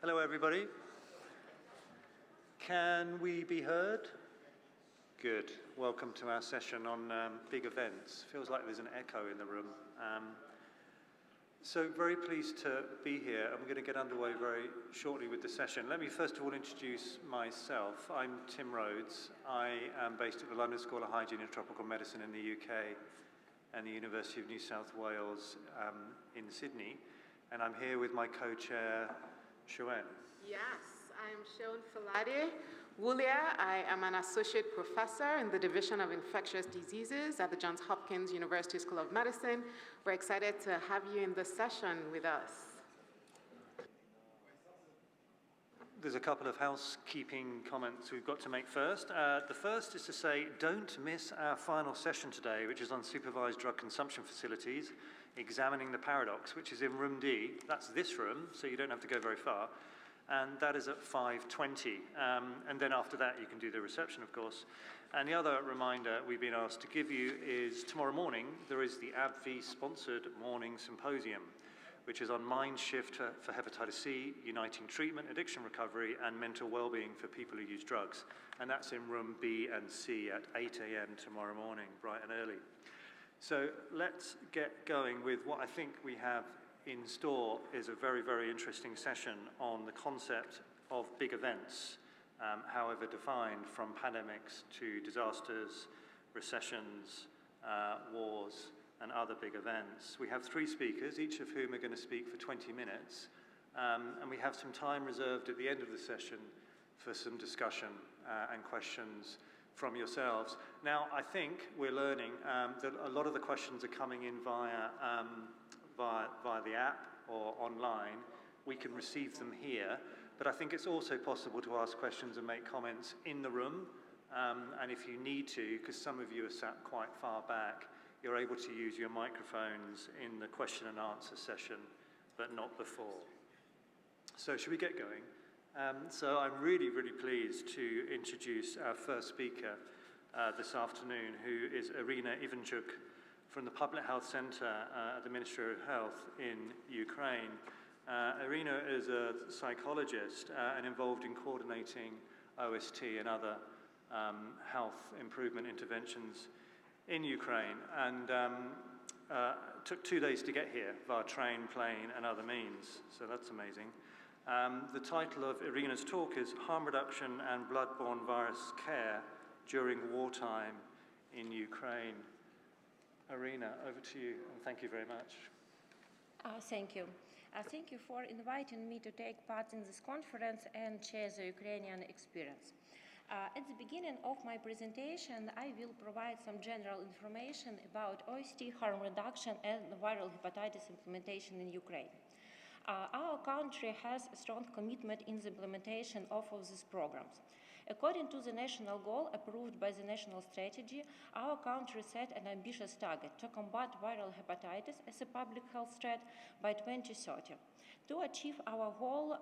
Hello, everybody. Can we be heard? Good. Welcome to our session on big events. Feels like there's an echo in the room. So very pleased to be here. I'm going to get underway very shortly with the session. Let me first of all introduce myself. I'm Tim Rhodes. I am based at the London School of Hygiene and Tropical Medicine in the UK and the University of New South Wales in Sydney. And I'm here with my co-chair, Shuen. Yes, I am Shuen Falade Wulia. I am an associate professor in the Division of Infectious Diseases at the Johns Hopkins University School of Medicine. We're excited to have you in this session with us. There's a couple of housekeeping comments we've got to make first. The first is to say, don't miss our final session today, which is on supervised drug consumption facilities, examining the paradox, which is in room D. That's this room, so you don't have to go very far. And that is at 5:20. And then after that, you can do the reception, of course. And the other reminder we've been asked to give you is tomorrow morning, there is the AbbVie-sponsored morning symposium, which is on mind shift for hepatitis C, uniting treatment, addiction recovery, and mental well-being for people who use drugs. And that's in room B and C at 8 a.m. tomorrow morning, bright and early. So let's get going with what I think we have in store is a very, very interesting session on the concept of big events, however defined, from pandemics to disasters, recessions, wars, and other big events. We have three speakers, each of whom are going to speak for 20 minutes, and we have some time reserved at the end of the session for some discussion and questions from yourselves. Now, I think we're learning that a lot of the questions are coming in via the app or online. We can receive them here, but I think it's also possible to ask questions and make comments in the room, and if you need to, because some of you are sat quite far back, you're able to use your microphones in the question and answer session, but not before. So should we get going? So I'm really, really pleased to introduce our first speaker this afternoon, who is Irina Ivanchuk from the Public Health Center at the Ministry of Health in Ukraine. Irina is a psychologist and involved in coordinating OST and other health improvement interventions in Ukraine, and took 2 days to get here via train, plane, and other means, so that's amazing. The title of Irina's talk is Harm Reduction and Blood-Borne Virus Care During Wartime in Ukraine. Irina, over to you, and thank you very much. Thank you. Thank you for inviting me to take part in this conference and share the Ukrainian experience. At the beginning of my presentation, I will provide some general information about OST harm reduction and viral hepatitis implementation in Ukraine. Our country has a strong commitment in the implementation of these programs. According to the national goal approved by the national strategy, our country set an ambitious target to combat viral hepatitis as a public health threat by 2030. To achieve our goal,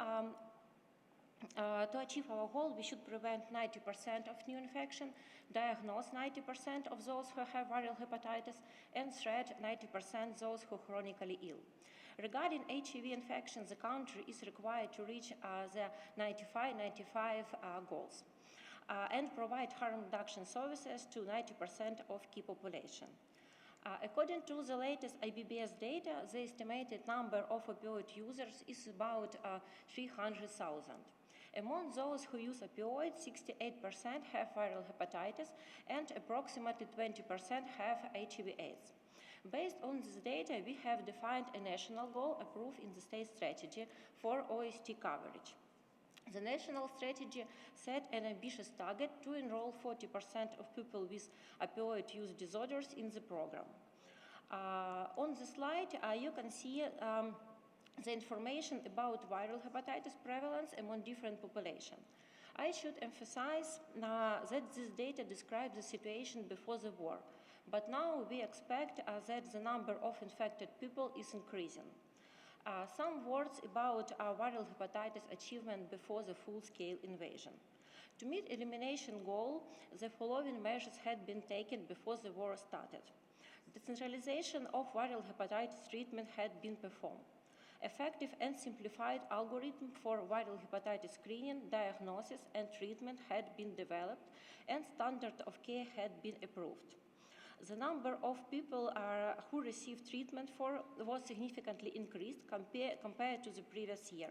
we should prevent 90% of new infection, diagnose 90% of those who have viral hepatitis, and treat 90% those who are chronically ill. Regarding HIV infection, the country is required to reach the 95 goals and provide harm reduction services to 90% of key population. According to the latest IBBS data, the estimated number of opioid users is about 300,000. Among those who use opioids, 68% have viral hepatitis and approximately 20% have HIV/AIDS. Based on this data, we have defined a national goal approved in the state strategy for OST coverage. The national strategy set an ambitious target to enroll 40% of people with opioid use disorders in the program. On the slide, you can see the information about viral hepatitis prevalence among different populations. I should emphasize that this data describes the situation before the war, but now we expect that the number of infected people is increasing. Some words about viral hepatitis achievement before the full-scale invasion. To meet elimination goal, the following measures had been taken before the war started. Decentralization of viral hepatitis treatment had been performed. Effective and simplified algorithm for viral hepatitis screening, diagnosis, and treatment had been developed, and standard of care had been approved. The number of people who received treatment was significantly increased compared to the previous year.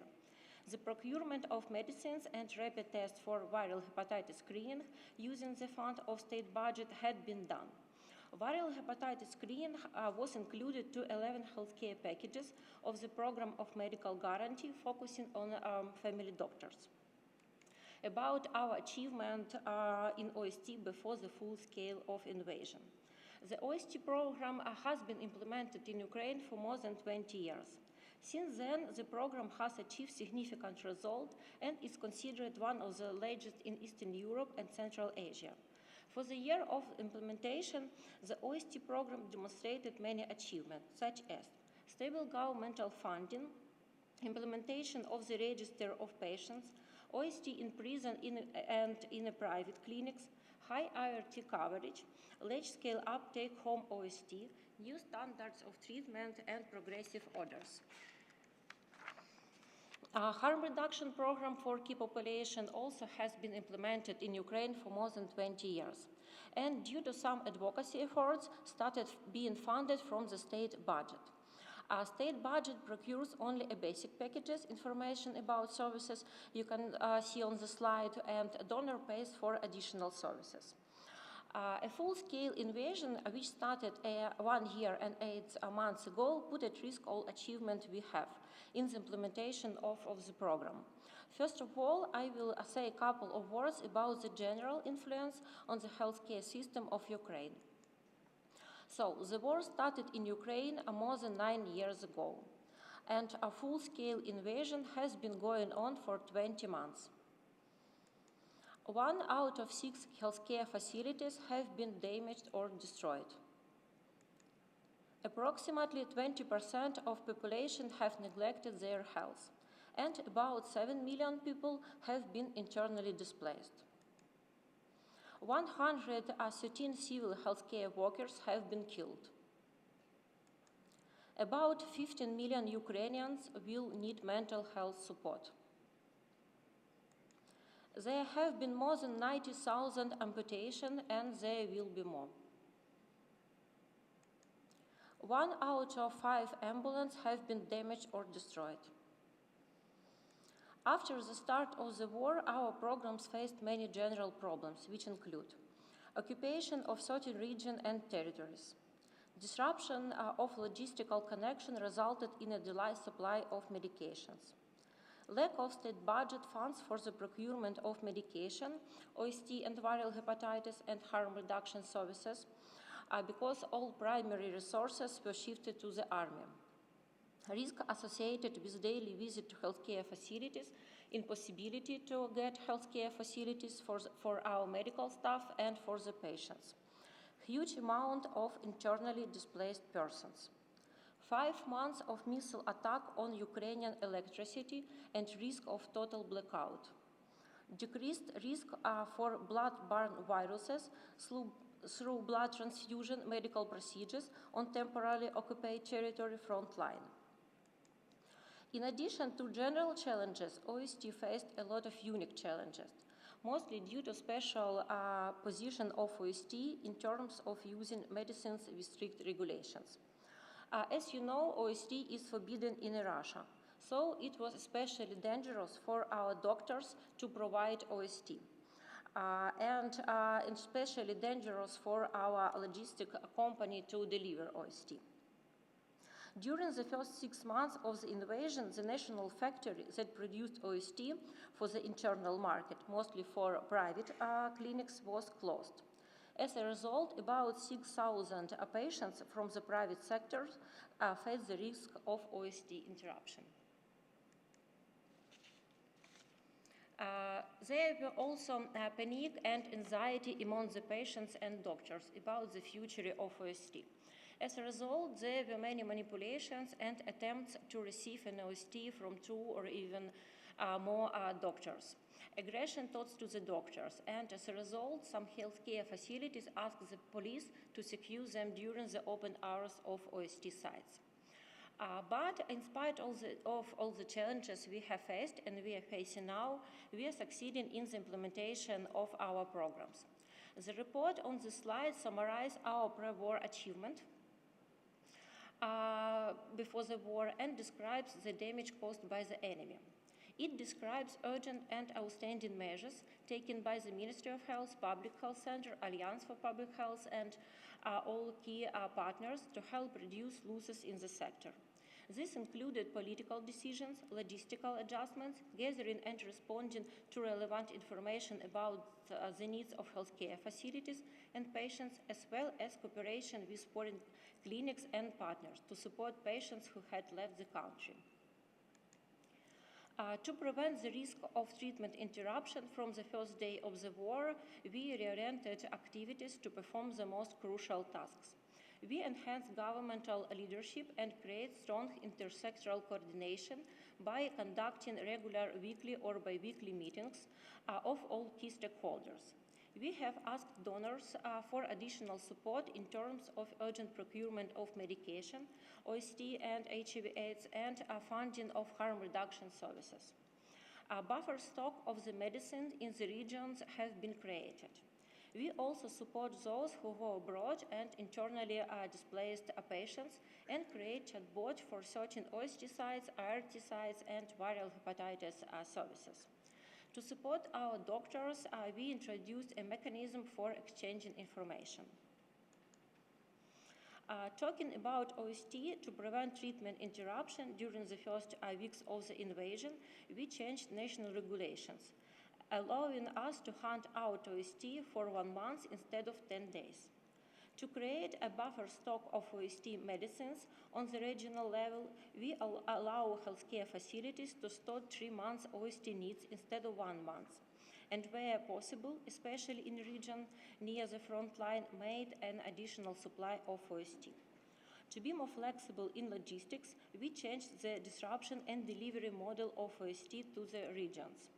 The procurement of medicines and rapid tests for viral hepatitis screening using the fund of state budget had been done. Viral hepatitis screening was included to 11 healthcare packages of the program of medical guarantee focusing on family doctors. About our achievement in OST before the full scale of invasion. The OST program has been implemented in Ukraine for more than 20 years. Since then, the program has achieved significant results and is considered one of the largest in Eastern Europe and Central Asia. For the year of implementation, the OST program demonstrated many achievements, such as stable governmental funding, implementation of the register of patients, OST in prison and in private clinics, high IRT coverage, large-scale uptake home OST, new standards of treatment, and progressive orders. A harm reduction program for key population also has been implemented in Ukraine for more than 20 years, and due to some advocacy efforts, started being funded from the state budget. Our state budget procures only a basic packages, information about services you can see on the slide, and a donor pays for additional services. A full-scale invasion, which started 1 year and 8 months ago, put at risk all achievement we have in the implementation of the program. First of all, I will say a couple of words about the general influence on the healthcare system of Ukraine. So, the war started in Ukraine more than 9 years ago, and a full-scale invasion has been going on for 20 months. 1 out of 6 healthcare facilities have been damaged or destroyed. Approximately 20% of population have neglected their health, and about 7 million people have been internally displaced. 113 civil healthcare workers have been killed. About 15 million Ukrainians will need mental health support. There have been more than 90,000 amputations, and there will be more. 1 out of 5 ambulances have been damaged or destroyed. After the start of the war, our programs faced many general problems, which include occupation of certain regions and territories. Disruption of logistical connection resulted in a delayed supply of medications. Lack of state budget funds for the procurement of medication, OST and viral hepatitis and harm reduction services, because all primary resources were shifted to the army. Risk associated with daily visit to healthcare facilities, impossibility to get healthcare facilities for our medical staff and for the patients. Huge amount of internally displaced persons. 5 months of missile attack on Ukrainian electricity and risk of total blackout. Decreased risk for blood-borne viruses through blood transfusion medical procedures on temporarily occupied territory frontline. In addition to general challenges, OST faced a lot of unique challenges, mostly due to special position of OST in terms of using medicines with strict regulations. As you know, OST is forbidden in Russia, so it was especially dangerous for our doctors to provide OST, and especially dangerous for our logistic company to deliver OST. During the first 6 months of the invasion, the national factory that produced OST for the internal market, mostly for private clinics, was closed. As a result, about 6,000 patients from the private sectors face the risk of OST interruption. There were also panic and anxiety among the patients and doctors about the future of OST. As a result, there were many manipulations and attempts to receive an OST from 2 or even more doctors. Aggression towards the doctors, and as a result, some healthcare facilities asked the police to secure them during the open hours of OST sites. But in spite of all the challenges we have faced and we are facing now, we are succeeding in the implementation of our programs. The report on the slide summarizes our pre-war achievement before the war and describes the damage caused by the enemy. It describes urgent and outstanding measures taken by the Ministry of Health, Public Health Center, Alliance for Public Health, and all key partners to help reduce losses in the sector. This included political decisions, logistical adjustments, gathering and responding to relevant information about the needs of healthcare facilities and patients, as well as cooperation with foreign clinics and partners to support patients who had left the country. To prevent the risk of treatment interruption from the first day of the war, we reoriented activities to perform the most crucial tasks. We enhanced governmental leadership and create strong intersectoral coordination by conducting regular weekly or bi-weekly meetings of all key stakeholders. We have asked donors for additional support in terms of urgent procurement of medication, OST and HIV/AIDS, and funding of harm reduction services. A buffer stock of the medicine in the regions has been created. We also support those who go abroad and internally displaced patients and create chatbot for certain OST sites, ART sites, and viral hepatitis services. To support our doctors, we introduced a mechanism for exchanging information. Talking about OST, to prevent treatment interruption during the first weeks of the invasion, we changed national regulations, allowing us to hand out OST for 1 month instead of 10 days. To create a buffer stock of OST medicines on the regional level, we allow healthcare facilities to store 3 months OST needs instead of 1 month, and where possible, especially in region near the front line, made an additional supply of OST. To be more flexible in logistics, we changed the disruption and delivery model of OST to the regions.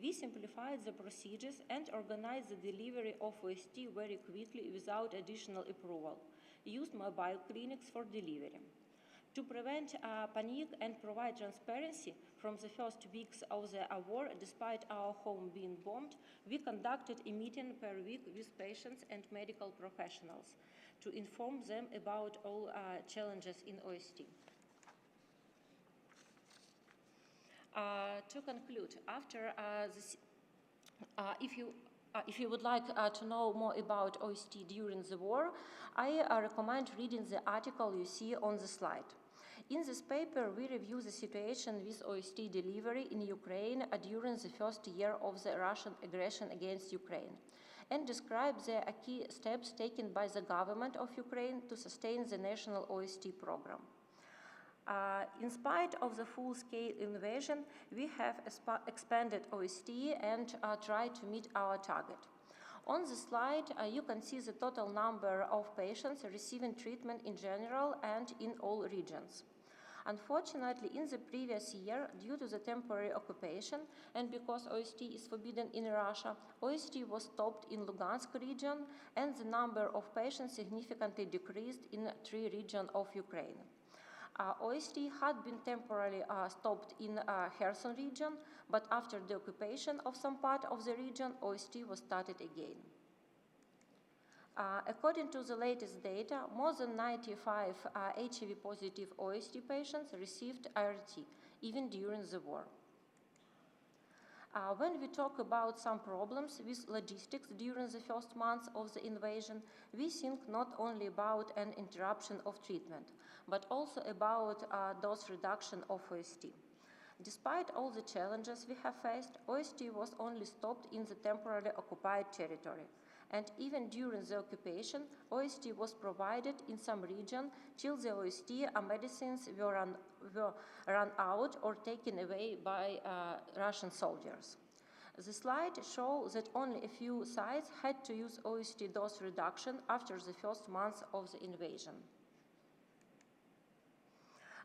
We simplified the procedures and organized the delivery of OST very quickly without additional approval, used mobile clinics for delivery. To prevent panic and provide transparency from the first weeks of the war, despite our home being bombed, we conducted a meeting per week with patients and medical professionals to inform them about all challenges in OST. To conclude, after this, if you would like to know more about OST during the war, I recommend reading the article you see on the slide. In this paper, we review the situation with OST delivery in Ukraine during the first year of the Russian aggression against Ukraine, and describe the key steps taken by the government of Ukraine to sustain the national OST program. In spite of the full-scale invasion, we have expanded OST and tried to meet our target. On the slide, you can see the total number of patients receiving treatment in general and in all regions. Unfortunately, in the previous year, due to the temporary occupation and because OST is forbidden in Russia, OST was stopped in Lugansk region and the number of patients significantly decreased in 3 regions of Ukraine. OST had been temporarily stopped in Kherson region, but after the occupation of some part of the region, OST was started again. According to the latest data, more than 95 HIV-positive OST patients received ART, even during the war. When we talk about some problems with logistics during the first months of the invasion, we think not only about an interruption of treatment, but also about dose reduction of OST. Despite all the challenges we have faced, OST was only stopped in the temporarily occupied territory. And even during the occupation, OST was provided in some region till the OST medicines were run out or taken away by Russian soldiers. The slide shows that only a few sites had to use OST dose reduction after the first months of the invasion.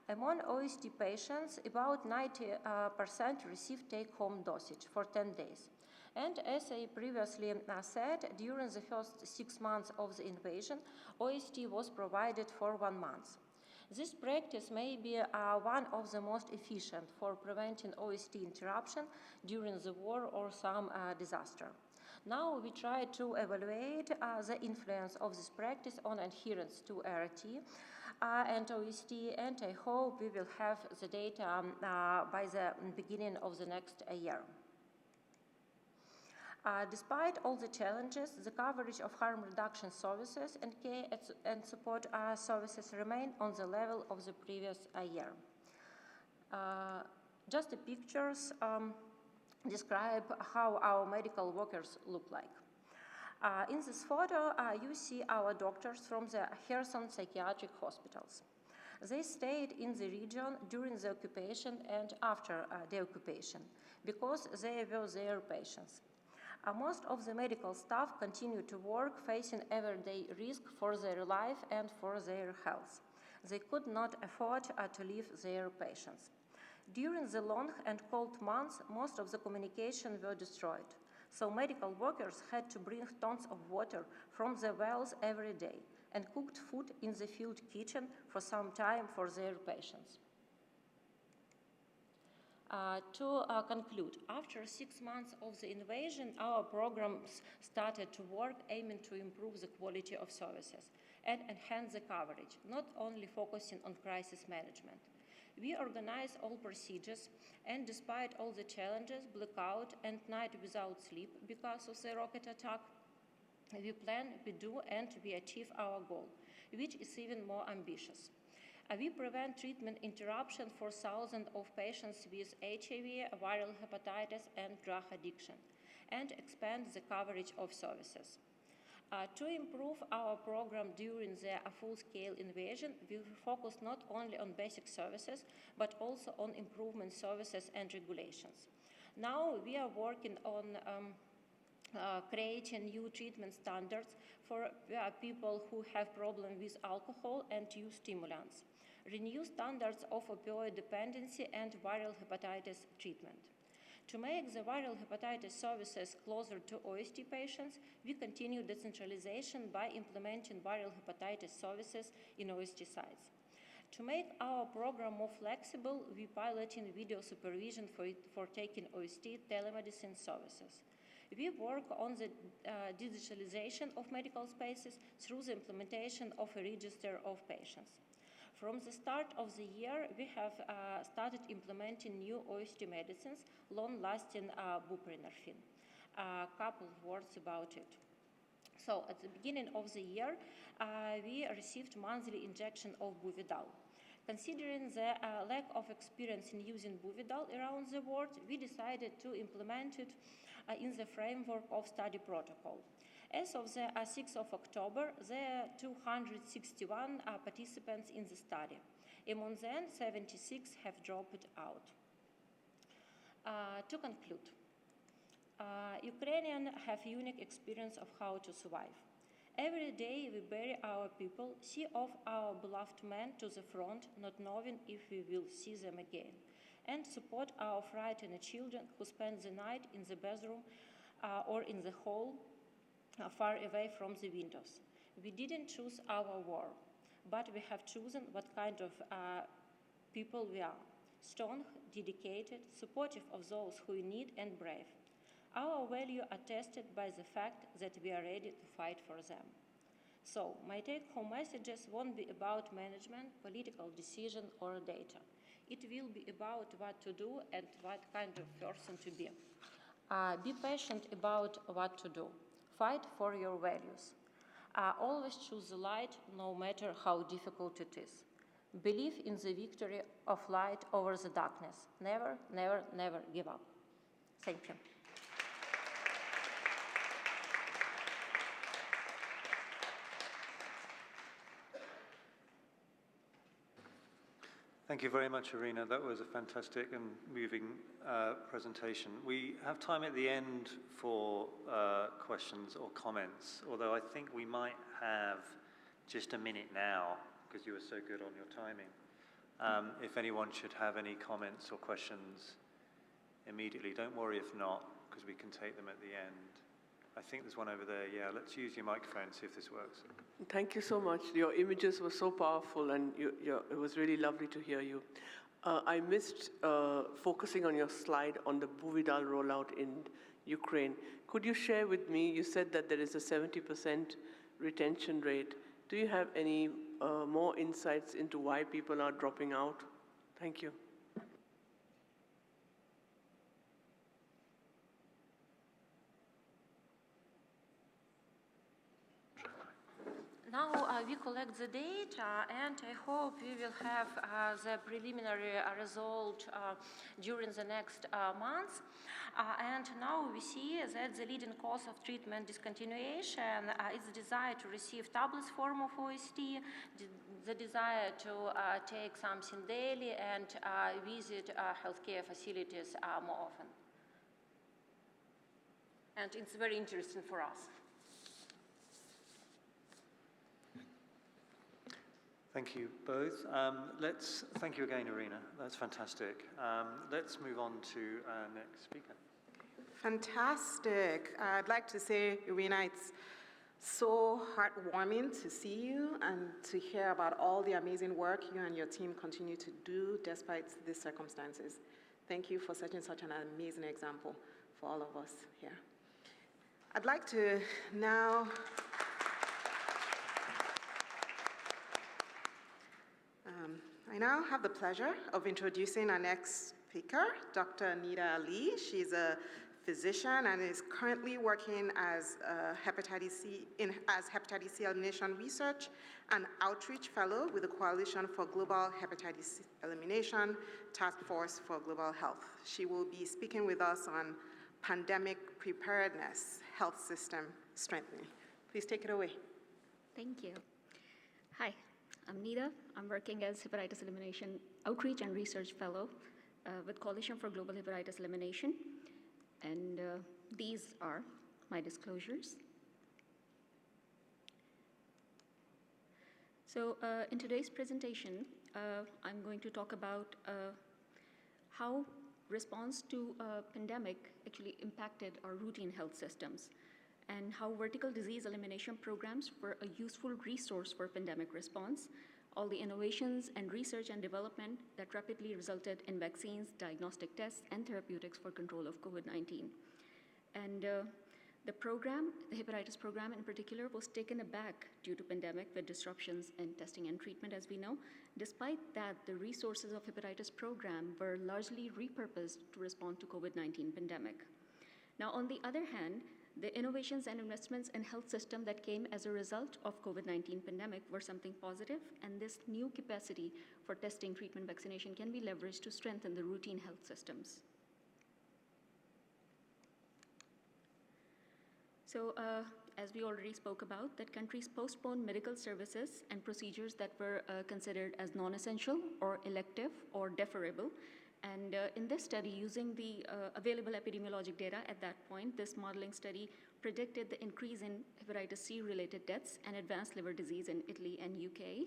Among OST patients, about 90% received take-home dosage for 10 days. And as I previously said, during the first 6 months of the invasion, OST was provided for 1 month. This practice may be one of the most efficient for preventing OST interruption during the war or some disaster. Now we try to evaluate the influence of this practice on adherence to ART and OST, and I hope we will have the data by the beginning of the next year. Despite all the challenges, the coverage of harm reduction services and care and support services remain on the level of the previous year. Just the pictures describe how our medical workers look like. In this photo, you see our doctors from the Kherson psychiatric hospitals. They stayed in the region during the occupation and after the occupation because they were their patients. Most of the medical staff continue to work facing everyday risk for their life and for their health. They could not afford to leave their patients. During the long and cold months, most of the communication were destroyed. So medical workers had to bring tons of water from the wells every day and cooked food in the field kitchen for some time for their patients. To conclude, after 6 months of the invasion, our programs started to work aiming to improve the quality of services and enhance the coverage, not only focusing on crisis management. We organize all procedures, and despite all the challenges, blackout and night without sleep because of the rocket attack, we plan, we do, and we achieve our goal, which is even more ambitious. We prevent treatment interruption for thousands of patients with HIV, viral hepatitis, and drug addiction, and expand the coverage of services. To improve our program during the full-scale invasion, we focus not only on basic services, but also on improvement services and regulations. Now we are working on creating new treatment standards for people who have problems with alcohol and use stimulants, renew standards of opioid dependency and viral hepatitis treatment. To make the viral hepatitis services closer to OST patients, we continue decentralization by implementing viral hepatitis services in OST sites. To make our program more flexible, we piloting video supervision for taking OST telemedicine services. We work on the digitalization of medical spaces through the implementation of a register of patients. From the start of the year, we have started implementing new OST medicines, long-lasting buprenorphine. A couple of words about it. So at the beginning of the year, we received monthly injection of Buvidal. Considering the lack of experience in using Buvidal around the world, we decided to implement it in the framework of study protocol. As of the 6th of October, there are 261 participants in the study. Among them, 76 have dropped out. To conclude, Ukrainians have unique experience of how to survive. Every day we bury our people, see off our beloved men to the front, not knowing if we will see them again, and support our frightened children who spend the night in the bathroom or in the hall, far away from the windows. We didn't choose our war, but we have chosen what kind of people we are. Strong, dedicated, supportive of those who need, and brave. Our values are tested by the fact that we are ready to fight for them. So, my take-home messages won't be about management, political decision, or data. It will be about what to do and what kind of person to be. Be patient about what to do. Fight for your values. Always choose the light, no matter how difficult it is. Believe in the victory of light over the darkness. Never, never, never give up. Thank you. Thank you very much, Irina. That was a fantastic and moving presentation. We have time at the end for questions or comments, although I think we might have just a minute now, because you were so good on your timing. If anyone should have any comments or questions immediately, don't worry if not, because we can take them at the end. I think there's one over there. Yeah, let's use your microphone, see if this works. Thank you so much. Your images were so powerful, and it was really lovely to hear you. I missed focusing on your slide on the Buvidal rollout in Ukraine. Could you share with me, you said that there is a 70% retention rate. Do you have any more insights into why people are dropping out? Thank you. Now we collect the data, and I hope we will have the preliminary result during the next months. And now we see that the leading cause of treatment discontinuation is the desire to receive tablets form of OST, the desire to take something daily, and visit healthcare facilities more often. And it's very interesting for us. Thank you both. Thank you again, Irina. That's fantastic. Let's move on to our next speaker. Fantastic. I'd like to say, Irina, it's so heartwarming to see you and to hear about all the amazing work you and your team continue to do despite these circumstances. Thank you for setting such an amazing example for all of us here. I'd like to now I now have the pleasure of introducing our next speaker, Dr. Anita Ali. She's a physician and is currently working as hepatitis C elimination research and outreach fellow with the Coalition for Global Hepatitis Elimination Task Force for Global Health. She will be speaking with us on pandemic preparedness, health system strengthening. Please take it away. Thank you. Hi, I'm Nida. I'm working as Hepatitis Elimination Outreach and Research Fellow with Coalition for Global Hepatitis Elimination. And these are my disclosures. So in today's presentation, I'm going to talk about how response to a pandemic actually impacted our routine health systems, and how vertical disease elimination programs were a useful resource for pandemic response, all the innovations and research and development that rapidly resulted in vaccines, diagnostic tests, and therapeutics for control of COVID-19. And the program, the hepatitis program in particular, was taken aback due to pandemic with disruptions in testing and treatment, as we know. Despite that, the resources of hepatitis program were largely repurposed to respond to COVID-19 pandemic. Now, on the other hand, the innovations and investments in health system that came as a result of COVID-19 pandemic were something positive, and this new capacity for testing, treatment, vaccination can be leveraged to strengthen the routine health systems. So, as we already spoke about, that countries postponed medical services and procedures that were considered as non-essential or elective or deferrable. And in this study, using the available epidemiologic data at that point, this modeling study predicted the increase in hepatitis C-related deaths and advanced liver disease in Italy and UK.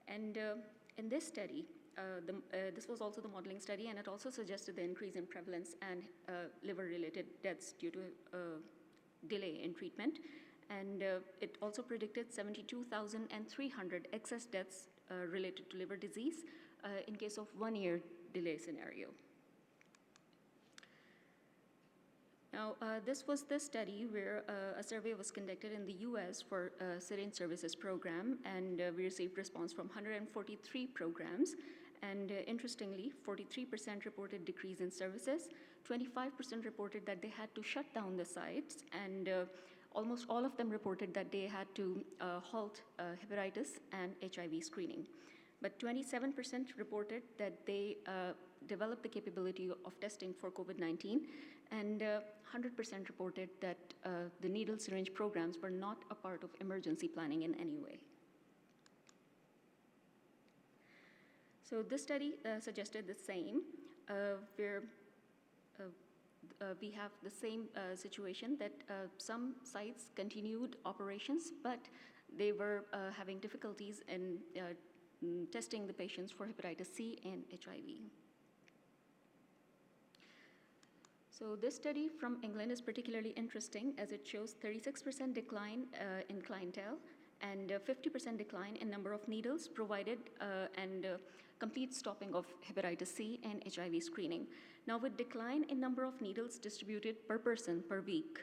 And in this study, this was also the modeling study, and it also suggested the increase in prevalence and liver-related deaths due to delay in treatment. And it also predicted 72,300 excess deaths related to liver disease in case of 1-year delay scenario. Now, this was the study where a survey was conducted in the US for a syringe services program, and we received response from 143 programs. And interestingly, 43% reported decrease in services, 25% reported that they had to shut down the sites, and almost all of them reported that they had to halt hepatitis and HIV screening. But 27% reported that they developed the capability of testing for COVID-19, and 100% reported that the needle syringe programs were not a part of emergency planning in any way. So this study suggested the same, where we have the same situation that some sites continued operations, but they were having difficulties in testing the patients for hepatitis C and HIV. So this study from England is particularly interesting as it shows 36% decline in clientele and 50% decline in number of needles provided and complete stopping of hepatitis C and HIV screening. Now with decline in number of needles distributed per person per week,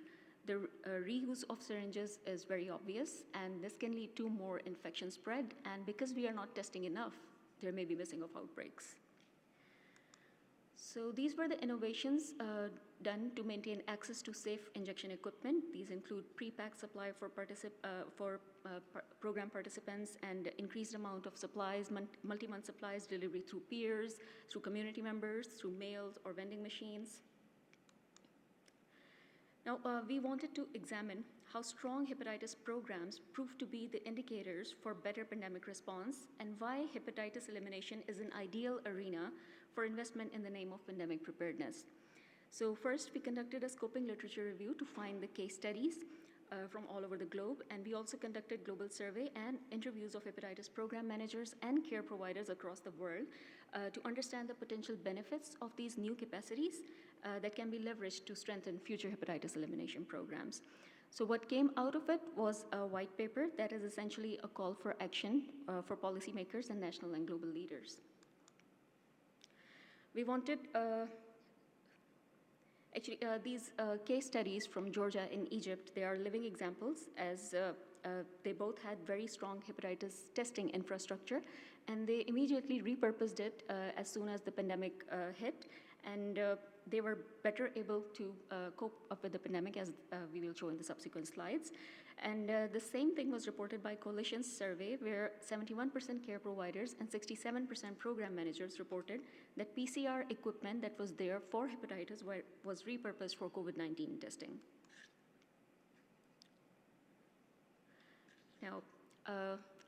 the reuse of syringes is very obvious, and this can lead to more infection spread, and because we are not testing enough, there may be missing of outbreaks. So these were the innovations done to maintain access to safe injection equipment. These include pre-packed supply for program participants and increased amount of supplies, multi-month supplies, delivery through peers, through community members, through mails or vending machines. Now, we wanted to examine how strong hepatitis programs prove to be the indicators for better pandemic response and why hepatitis elimination is an ideal arena for investment in the name of pandemic preparedness. So first, we conducted a scoping literature review to find the case studies from all over the globe, and we also conducted global survey and interviews of hepatitis program managers and care providers across the world to understand the potential benefits of these new capacities that can be leveraged to strengthen future hepatitis elimination programs. So what came out of it was a white paper that is essentially a call for action for policymakers and national and global leaders. We wanted, these case studies from Georgia and Egypt, they are living examples as they both had very strong hepatitis testing infrastructure, and they immediately repurposed it as soon as the pandemic hit, and they were better able to cope up with the pandemic, as we will show in the subsequent slides. And the same thing was reported by Coalition's survey, where 71% care providers and 67% program managers reported that PCR equipment that was there for hepatitis was repurposed for COVID-19 testing. Now,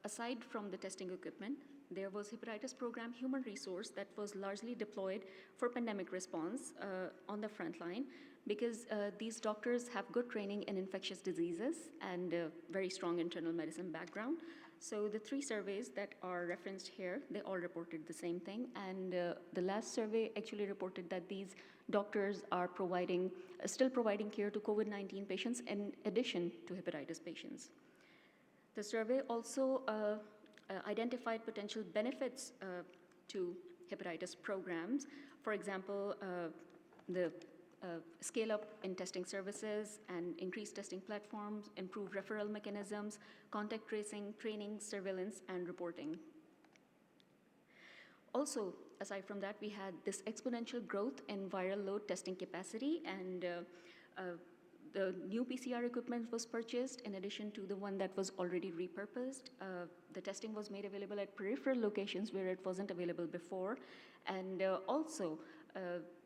aside from the testing equipment, there was hepatitis program human resource that was largely deployed for pandemic response on the front line, because these doctors have good training in infectious diseases and very strong internal medicine background. So the 3 surveys that are referenced here, they all reported the same thing. And the last survey actually reported that these doctors are still providing care to COVID-19 patients in addition to hepatitis patients. The survey also identified potential benefits to hepatitis programs. For example, the scale up in testing services and increased testing platforms, improved referral mechanisms, contact tracing, training, surveillance, and reporting. Also, aside from that, we had this exponential growth in viral load testing capacity, and the new PCR equipment was purchased in addition to the one that was already repurposed. The testing was made available at peripheral locations where it wasn't available before. And also,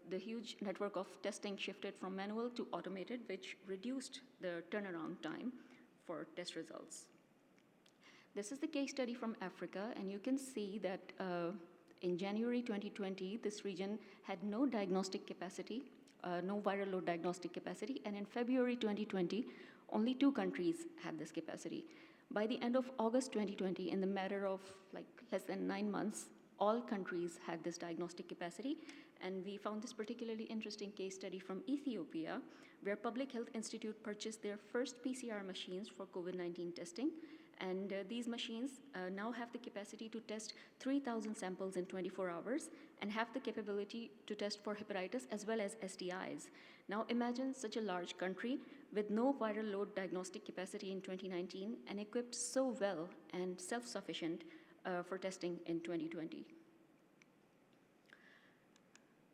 the huge network of testing shifted from manual to automated, which reduced the turnaround time for test results. This is the case study from Africa, and you can see that in January 2020, this region had no diagnostic capacity, no viral load diagnostic capacity, and in February 2020, only 2 countries had this capacity. By the end of August 2020, in the matter of like less than 9 months, all countries had this diagnostic capacity, and we found this particularly interesting case study from Ethiopia, where Public Health Institute purchased their first PCR machines for COVID-19 testing, and these machines now have the capacity to test 3,000 samples in 24 hours and have the capability to test for hepatitis as well as STIs. Now imagine such a large country with no viral load diagnostic capacity in 2019 and equipped so well and self-sufficient for testing in 2020.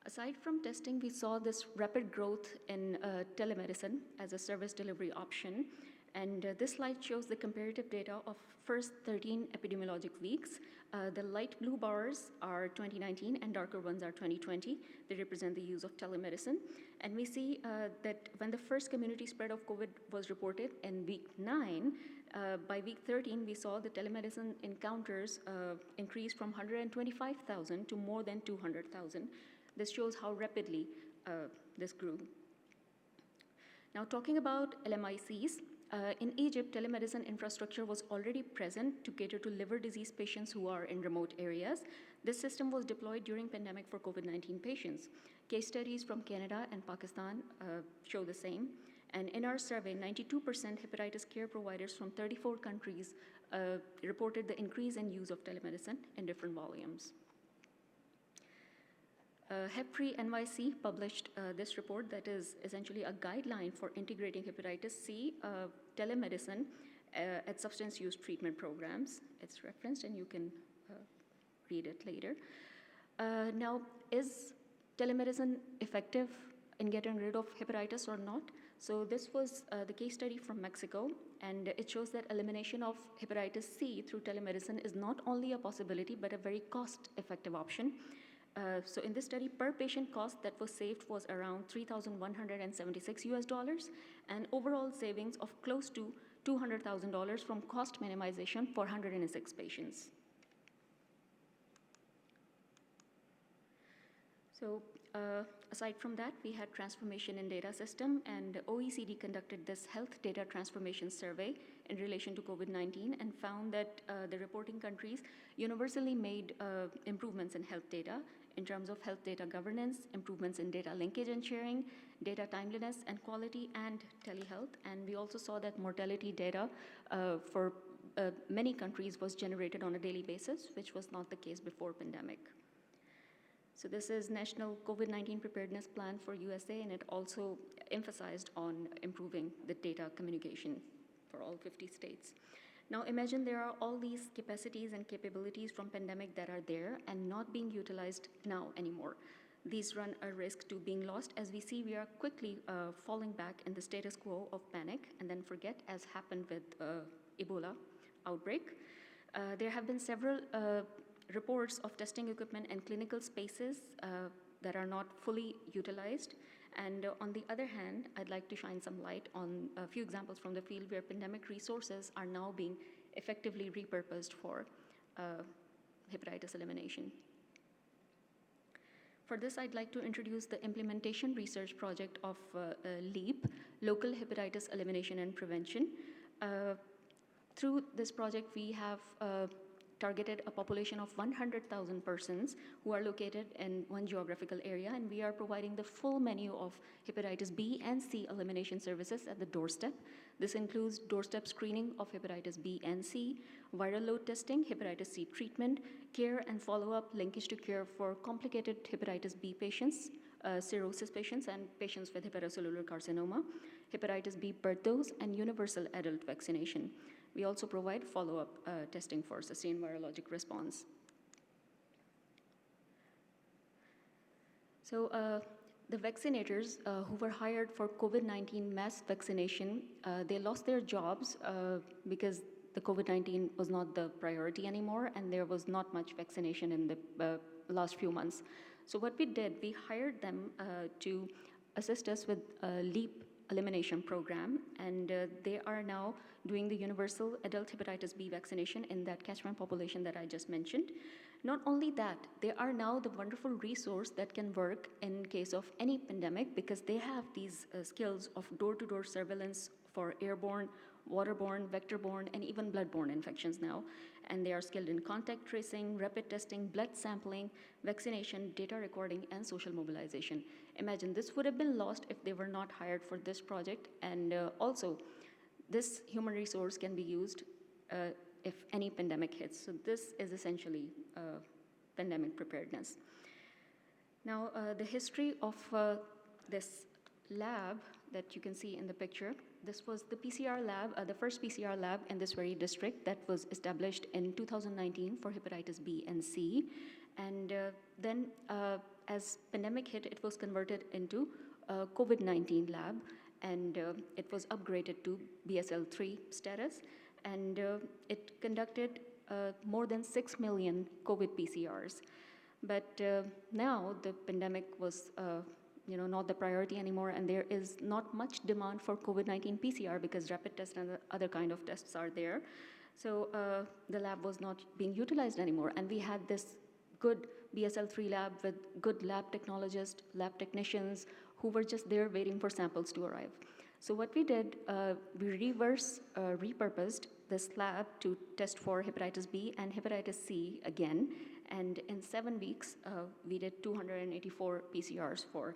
Aside from testing, we saw this rapid growth in telemedicine as a service delivery option. And this slide shows the comparative data of first 13 epidemiologic weeks. The light blue bars are 2019 and darker ones are 2020. They represent the use of telemedicine. And we see that when the first community spread of COVID was reported in week 9, by week 13, we saw the telemedicine encounters increase from 125,000 to more than 200,000. This shows how rapidly this grew. Now, talking about LMICs, in Egypt, telemedicine infrastructure was already present to cater to liver disease patients who are in remote areas. This system was deployed during pandemic for COVID-19 patients. Case studies from Canada and Pakistan show the same. And in our survey, 92% hepatitis care providers from 34 countries reported the increase in use of telemedicine in different volumes. HepFree NYC published this report that is essentially a guideline for integrating hepatitis C telemedicine at substance use treatment programs. It's referenced and you can read it later. Now, is telemedicine effective in getting rid of hepatitis or not? So this was the case study from Mexico, and it shows that elimination of hepatitis C through telemedicine is not only a possibility, but a very cost-effective option. So in this study, per patient cost that was saved was around $3,176 and overall savings of close to $200,000 from cost minimization for 106 patients. So aside from that, we had transformation in data system, and OECD conducted this health data transformation survey in relation to COVID-19 and found that the reporting countries universally made improvements in health data in terms of health data governance, improvements in data linkage and sharing, data timeliness and quality, and telehealth. And we also saw that mortality data for many countries was generated on a daily basis, which was not the case before pandemic. So this is National COVID-19 Preparedness Plan for USA, and it also emphasized on improving the data communication for all 50 states. Now imagine there are all these capacities and capabilities from pandemic that are there and not being utilized now anymore. These run a risk to being lost. As we see, we are quickly falling back in the status quo of panic and then forget, as happened with Ebola outbreak. There have been several reports of testing equipment and clinical spaces that are not fully utilized. And on the other hand, I'd like to shine some light on a few examples from the field where pandemic resources are now being effectively repurposed for hepatitis elimination. For this, I'd like to introduce the implementation research project of LEAP, Local Hepatitis Elimination and Prevention. Through this project, we have targeted a population of 100,000 persons who are located in one geographical area, and we are providing the full menu of hepatitis B and C elimination services at the doorstep. This includes doorstep screening of hepatitis B and C, viral load testing, hepatitis C treatment, care and follow-up linkage to care for complicated hepatitis B patients, cirrhosis patients, and patients with hepatocellular carcinoma, hepatitis B birth dose, and universal adult vaccination. We also provide follow-up testing for sustained virologic response. So the vaccinators who were hired for COVID-19 mass vaccination, they lost their jobs because the COVID-19 was not the priority anymore, and there was not much vaccination in the last few months. So what we did, we hired them to assist us with a LEAP elimination program, and they are now doing the universal adult hepatitis B vaccination in that catchment population that I just mentioned. Not only that, they are now the wonderful resource that can work in case of any pandemic because they have these skills of door-to-door surveillance for airborne, waterborne, vector-borne, and even blood-borne infections now. And they are skilled in contact tracing, rapid testing, blood sampling, vaccination, data recording, and social mobilization. Imagine this would have been lost if they were not hired for this project. And also, this human resource can be used if any pandemic hits. So this is essentially pandemic preparedness. Now, the history of this lab that you can see in the picture, this was the PCR lab, the first PCR lab in this very district that was established in 2019 for hepatitis B and C. And then as pandemic hit, it was converted into a COVID-19 lab, and it was upgraded to BSL-3 status, and it conducted more than 6 million COVID PCRs. But now the pandemic was not the priority anymore, and there is not much demand for COVID-19 PCR because rapid tests and other kind of tests are there. So the lab was not being utilized anymore, and we had this good BSL-3 lab with good lab technologists, lab technicians who were just there waiting for samples to arrive. So what we did, we repurposed this lab to test for hepatitis B and hepatitis C again, And in 7 weeks, we did 284 PCRs for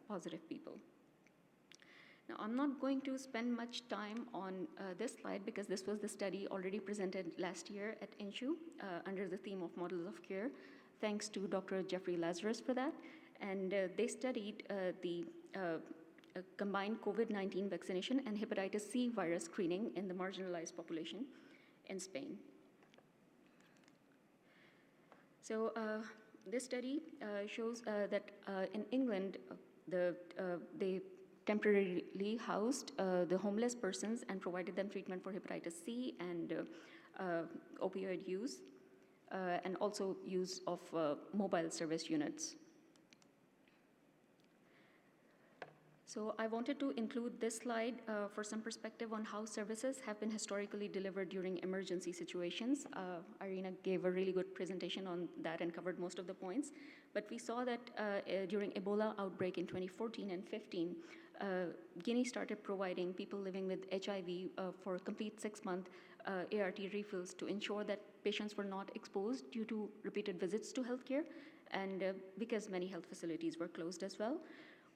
positive people. Now, I'm not going to spend much time on this slide because this was the study already presented last year at INSHU under the theme of models of care. Thanks to Dr. Jeffrey Lazarus for that. And they studied the combined COVID-19 vaccination and hepatitis C virus screening in the marginalized population in Spain. So this study shows that in England, they temporarily housed the homeless persons and provided them treatment for hepatitis C and opioid use, and also use of mobile service units. So I wanted to include this slide for some perspective on how services have been historically delivered during emergency situations. Irina gave a really good presentation on that and covered most of the points. But we saw that during Ebola outbreak in 2014 and 15, Guinea started providing people living with HIV for complete 6-month ART refills to ensure that patients were not exposed due to repeated visits to healthcare, and because many health facilities were closed as well.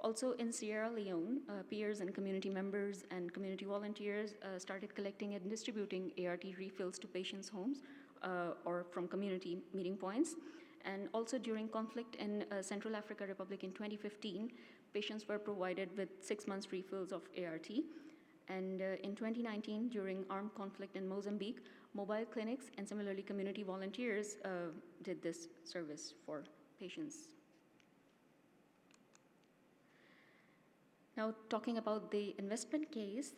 Also in Sierra Leone, peers and community members and community volunteers started collecting and distributing ART refills to patients' homes or from community meeting points. And also during conflict in Central African Republic in 2015, patients were provided with 6 months refills of ART. And in 2019, during armed conflict in Mozambique, mobile clinics and similarly community volunteers did this service for patients. Now, talking about the investment case,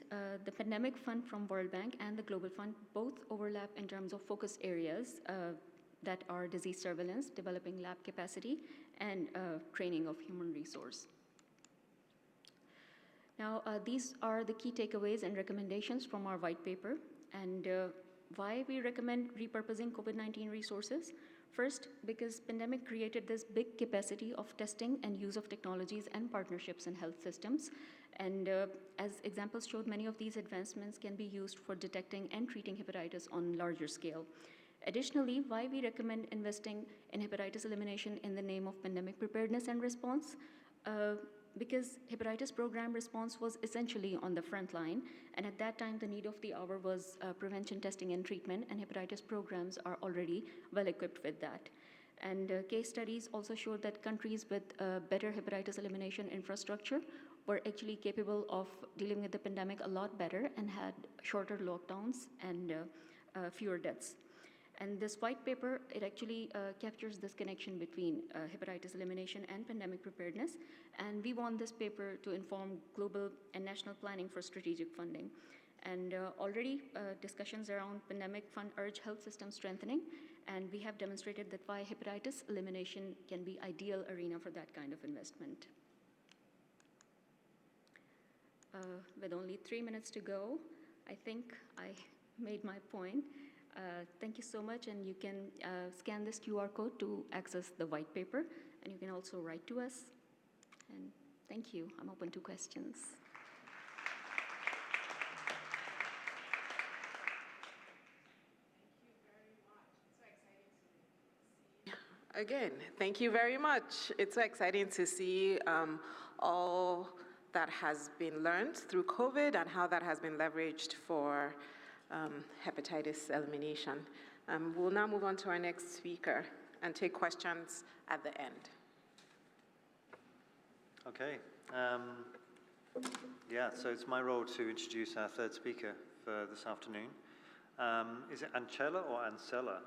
the Pandemic Fund from World Bank and the Global Fund both overlap in terms of focus areas that are disease surveillance, developing lab capacity, and training of human resource. Now, these are the key takeaways and recommendations from our white paper, and why we recommend repurposing COVID-19 resources. First, because pandemic created this big capacity of testing and use of technologies and partnerships in health systems. And as examples showed, many of these advancements can be used for detecting and treating hepatitis on larger scale. Additionally, why we recommend investing in hepatitis elimination in the name of pandemic preparedness and response? Because hepatitis program response was essentially on the front line, and at that time the need of the hour was prevention, testing, and treatment, and hepatitis programs are already well equipped with that. And case studies also showed that countries with better hepatitis elimination infrastructure were actually capable of dealing with the pandemic a lot better and had shorter lockdowns and fewer deaths. And this white paper, it actually captures this connection between hepatitis elimination and pandemic preparedness. And we want this paper to inform global and national planning for strategic funding. And already discussions around pandemic fund urge health system strengthening. And we have demonstrated that why hepatitis elimination can be ideal arena for that kind of investment. With only 3 minutes to go, I think I made my point. Thank you so much, and you can scan this QR code to access the white paper, and you can also write to us. And thank you. I'm open to questions. Again, thank you very much. It's so exciting to see all that has been learned through COVID and how that has been leveraged for hepatitis elimination. We'll now move on to our next speaker and take questions at the end. Okay. Yeah, so it's my role to introduce our third speaker for this afternoon. Is it Ancella or Ancella?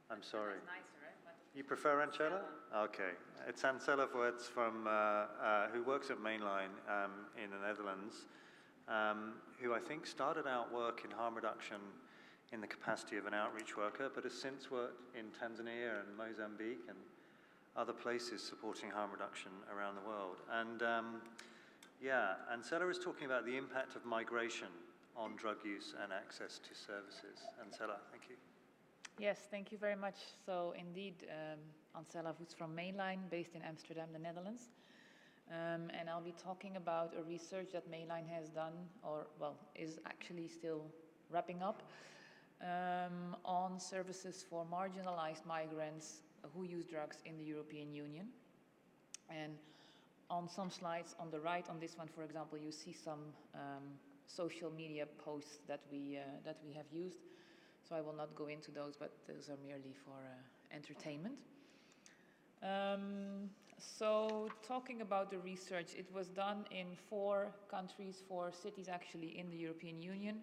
I'm sorry. That's nicer, right? You prefer Ancella? Okay. It's Ancella Voorts from, who works at Mainline in the Netherlands, who I think started out work in harm reduction in the capacity of an outreach worker, but has since worked in Tanzania and Mozambique and other places supporting harm reduction around the world. And yeah, Ancella is talking about the impact of migration on drug use and access to services. Ancella, thank you. Yes, thank you very much. So indeed, Ancella Voorts from Mainline, based in Amsterdam, the Netherlands. And I'll be talking about a research that Mainline has done, or well, is actually still wrapping up, on services for marginalized migrants who use drugs in the European Union. And on some slides on the right, on this one, for example, you see some social media posts that we have used. So I will not go into those, but those are merely for entertainment. So talking about the research, it was done in 4 countries, 4 cities actually in the European Union.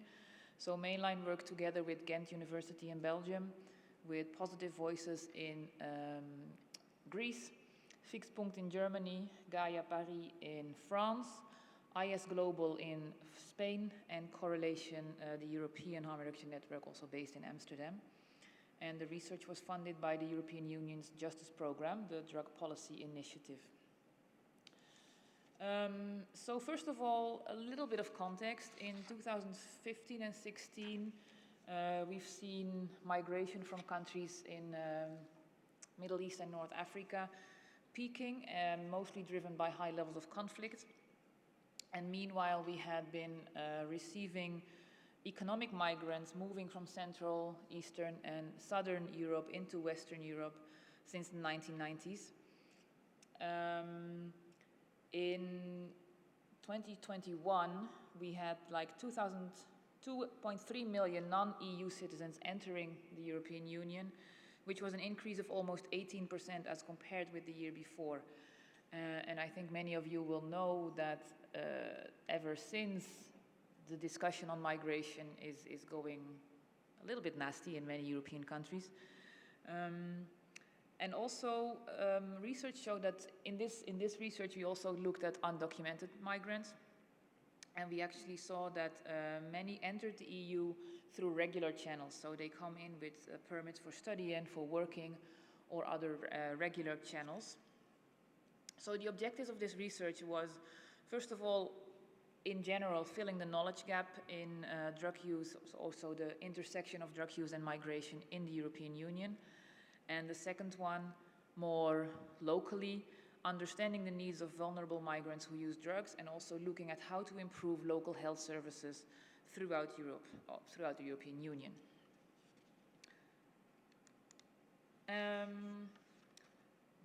So Mainline worked together with Ghent University in Belgium, with Positive Voices in Greece, Fixpunkt in Germany, Gaia Paris in France, IS Global in Spain, and Correlation, the European Harm Reduction Network, also based in Amsterdam. And the research was funded by the European Union's Justice Programme, the Drug Policy Initiative. So first of all, a little bit of context. In 2015 and 16, we've seen migration from countries in Middle East and North Africa peaking, mostly driven by high levels of conflict. And meanwhile, we had been receiving economic migrants moving from Central, Eastern, and Southern Europe into Western Europe since the 1990s. In 2021, we had like 2.3 million non-EU citizens entering the European Union, which was an increase of almost 18% as compared with the year before. And I think many of you will know that ever since, the discussion on migration is going a little bit nasty in many European countries. And also, research showed that in this research, we also looked at undocumented migrants. And we actually saw that many entered the EU through regular channels. So they come in with permits for study and for working or other regular channels. So the objectives of this research was, first of all, in general, filling the knowledge gap in drug use, also the intersection of drug use and migration in the European Union. And the second one, more locally, understanding the needs of vulnerable migrants who use drugs, and also looking at how to improve local health services throughout Europe, throughout the European Union.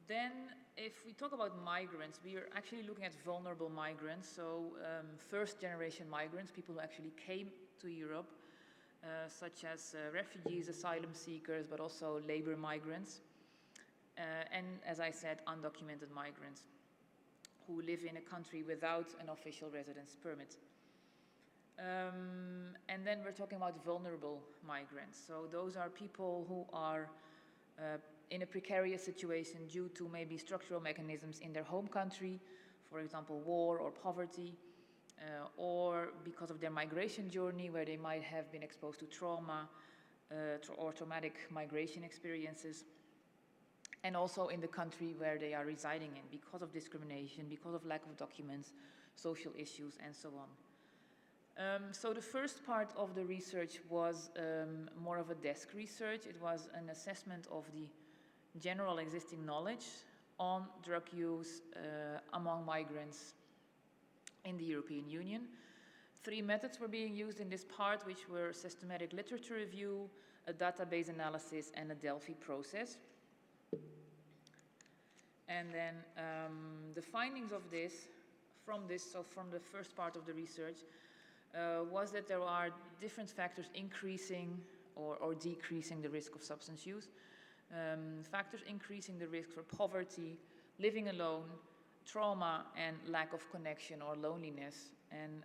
Then, if we talk about migrants, we are actually looking at vulnerable migrants, so first-generation migrants, people who actually came to Europe, such as refugees, asylum seekers, but also labor migrants, and, as I said, undocumented migrants who live in a country without an official residence permit. And then we're talking about vulnerable migrants. So those are people who are in a precarious situation due to maybe structural mechanisms in their home country, for example, war or poverty, or because of their migration journey where they might have been exposed to trauma or traumatic migration experiences, and also in the country where they are residing in because of discrimination, because of lack of documents, social issues, and so on. So the first part of the research was more of a desk research. It was an assessment of the general existing knowledge on drug use among migrants in the European Union. 3 methods were being used in this part, which were systematic literature review, a database analysis, and a Delphi process. And then the findings of this, from the first part of the research, was that there are different factors increasing or decreasing the risk of substance use. Factors increasing the risk for poverty, living alone, trauma, and lack of connection or loneliness. And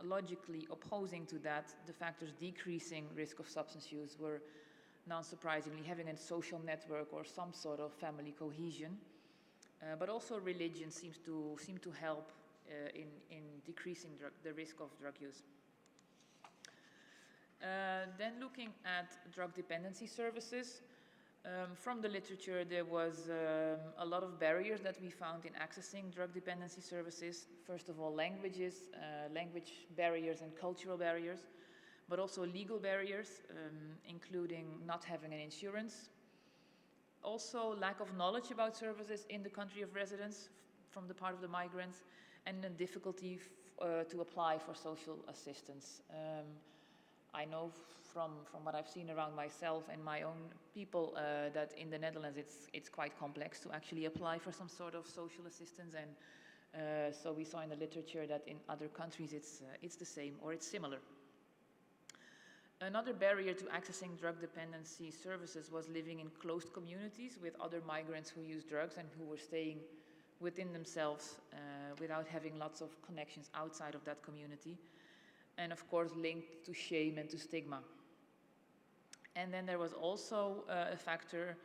logically opposing to that, the factors decreasing risk of substance use were, non-surprisingly, having a social network or some sort of family cohesion. But also religion seemed to help in decreasing the risk of drug use. Then looking at drug dependency services, from the literature there was a lot of barriers that we found in accessing drug dependency services. First of all, language barriers and cultural barriers, but also legal barriers, including not having an insurance. Also, lack of knowledge about services in the country of residence from the part of the migrants, and a difficulty to apply for social assistance. I know from what I've seen around myself and my own people that in the Netherlands it's quite complex to actually apply for some sort of social assistance, and so we saw in the literature that in other countries it's the same or it's similar. Another barrier to accessing drug dependency services was living in closed communities with other migrants who use drugs and who were staying within themselves without having lots of connections outside of that community, and of course linked to shame and to stigma. And then there was also a factor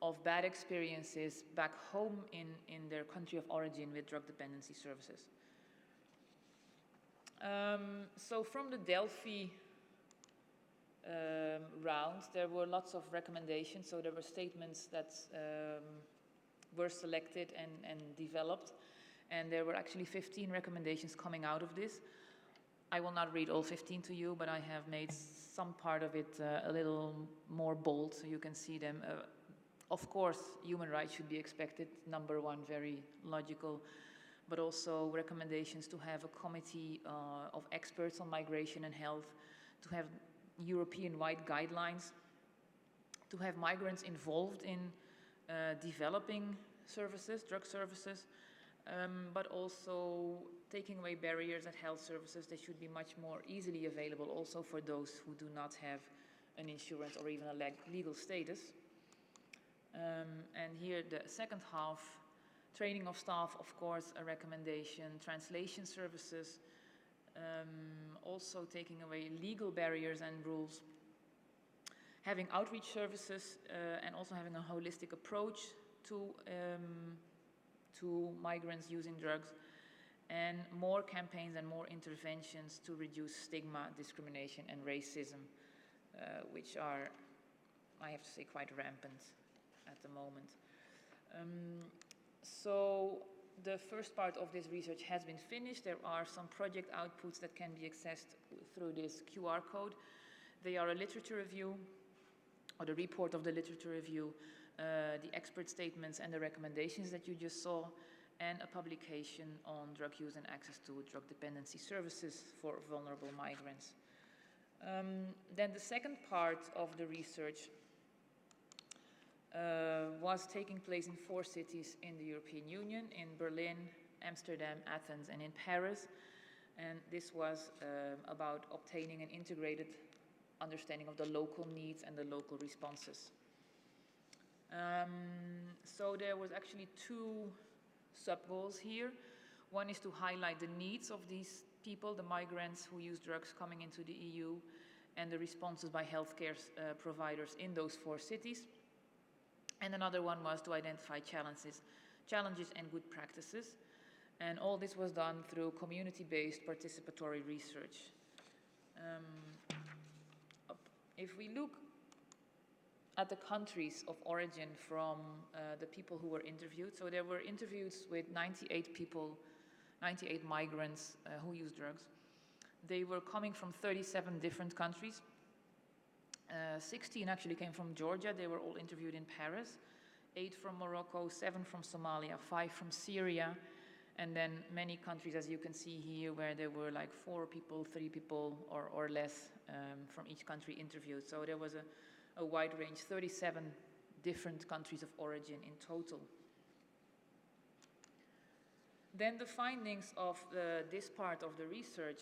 of bad experiences back home in their country of origin with drug dependency services. So from the Delphi round, there were lots of recommendations. So there were statements that were selected and developed, and there were actually 15 recommendations coming out of this. I will not read all 15 to you, but I have made some part of it a little more bold so you can see them. Of course, human rights should be expected, number one, very logical, but also recommendations to have a committee of experts on migration and health, to have European-wide guidelines, to have migrants involved in developing services, drug services, but also taking away barriers at health services. They should be much more easily available also for those who do not have an insurance or even a legal status. And here the second half, training of staff, of course, a recommendation, translation services, also taking away legal barriers and rules, having outreach services, and also having a holistic approach to migrants using drugs, and more campaigns and more interventions to reduce stigma, discrimination, and racism, which are, I have to say, quite rampant at the moment. So the first part of this research has been finished. There are some project outputs that can be accessed through this QR code. They are a literature review, or the report of the literature review, the expert statements and the recommendations that you just saw, and a publication on drug use and access to drug dependency services for vulnerable migrants. Then the second part of the research was taking place in 4 cities in the European Union, in Berlin, Amsterdam, Athens, and in Paris. And this was about obtaining an integrated understanding of the local needs and the local responses. So there was actually 2 sub-goals here. One is to highlight the needs of these people, the migrants who use drugs coming into the EU, and the responses by healthcare providers in those 4 cities. And another one was to identify challenges and good practices. And all this was done through community-based participatory research. If we look at the countries of origin from the people who were interviewed, so there were interviews with 98 people, 98 migrants who use drugs. They were coming from 37 different countries. 16 actually came from Georgia. They were all interviewed in Paris. 8 from Morocco, 7 from Somalia, 5 from Syria, and then many countries, as you can see here, where there were like 4 people, 3 people, or less from each country interviewed. So there was a wide range, 37 different countries of origin in total. Then the findings of this part of the research,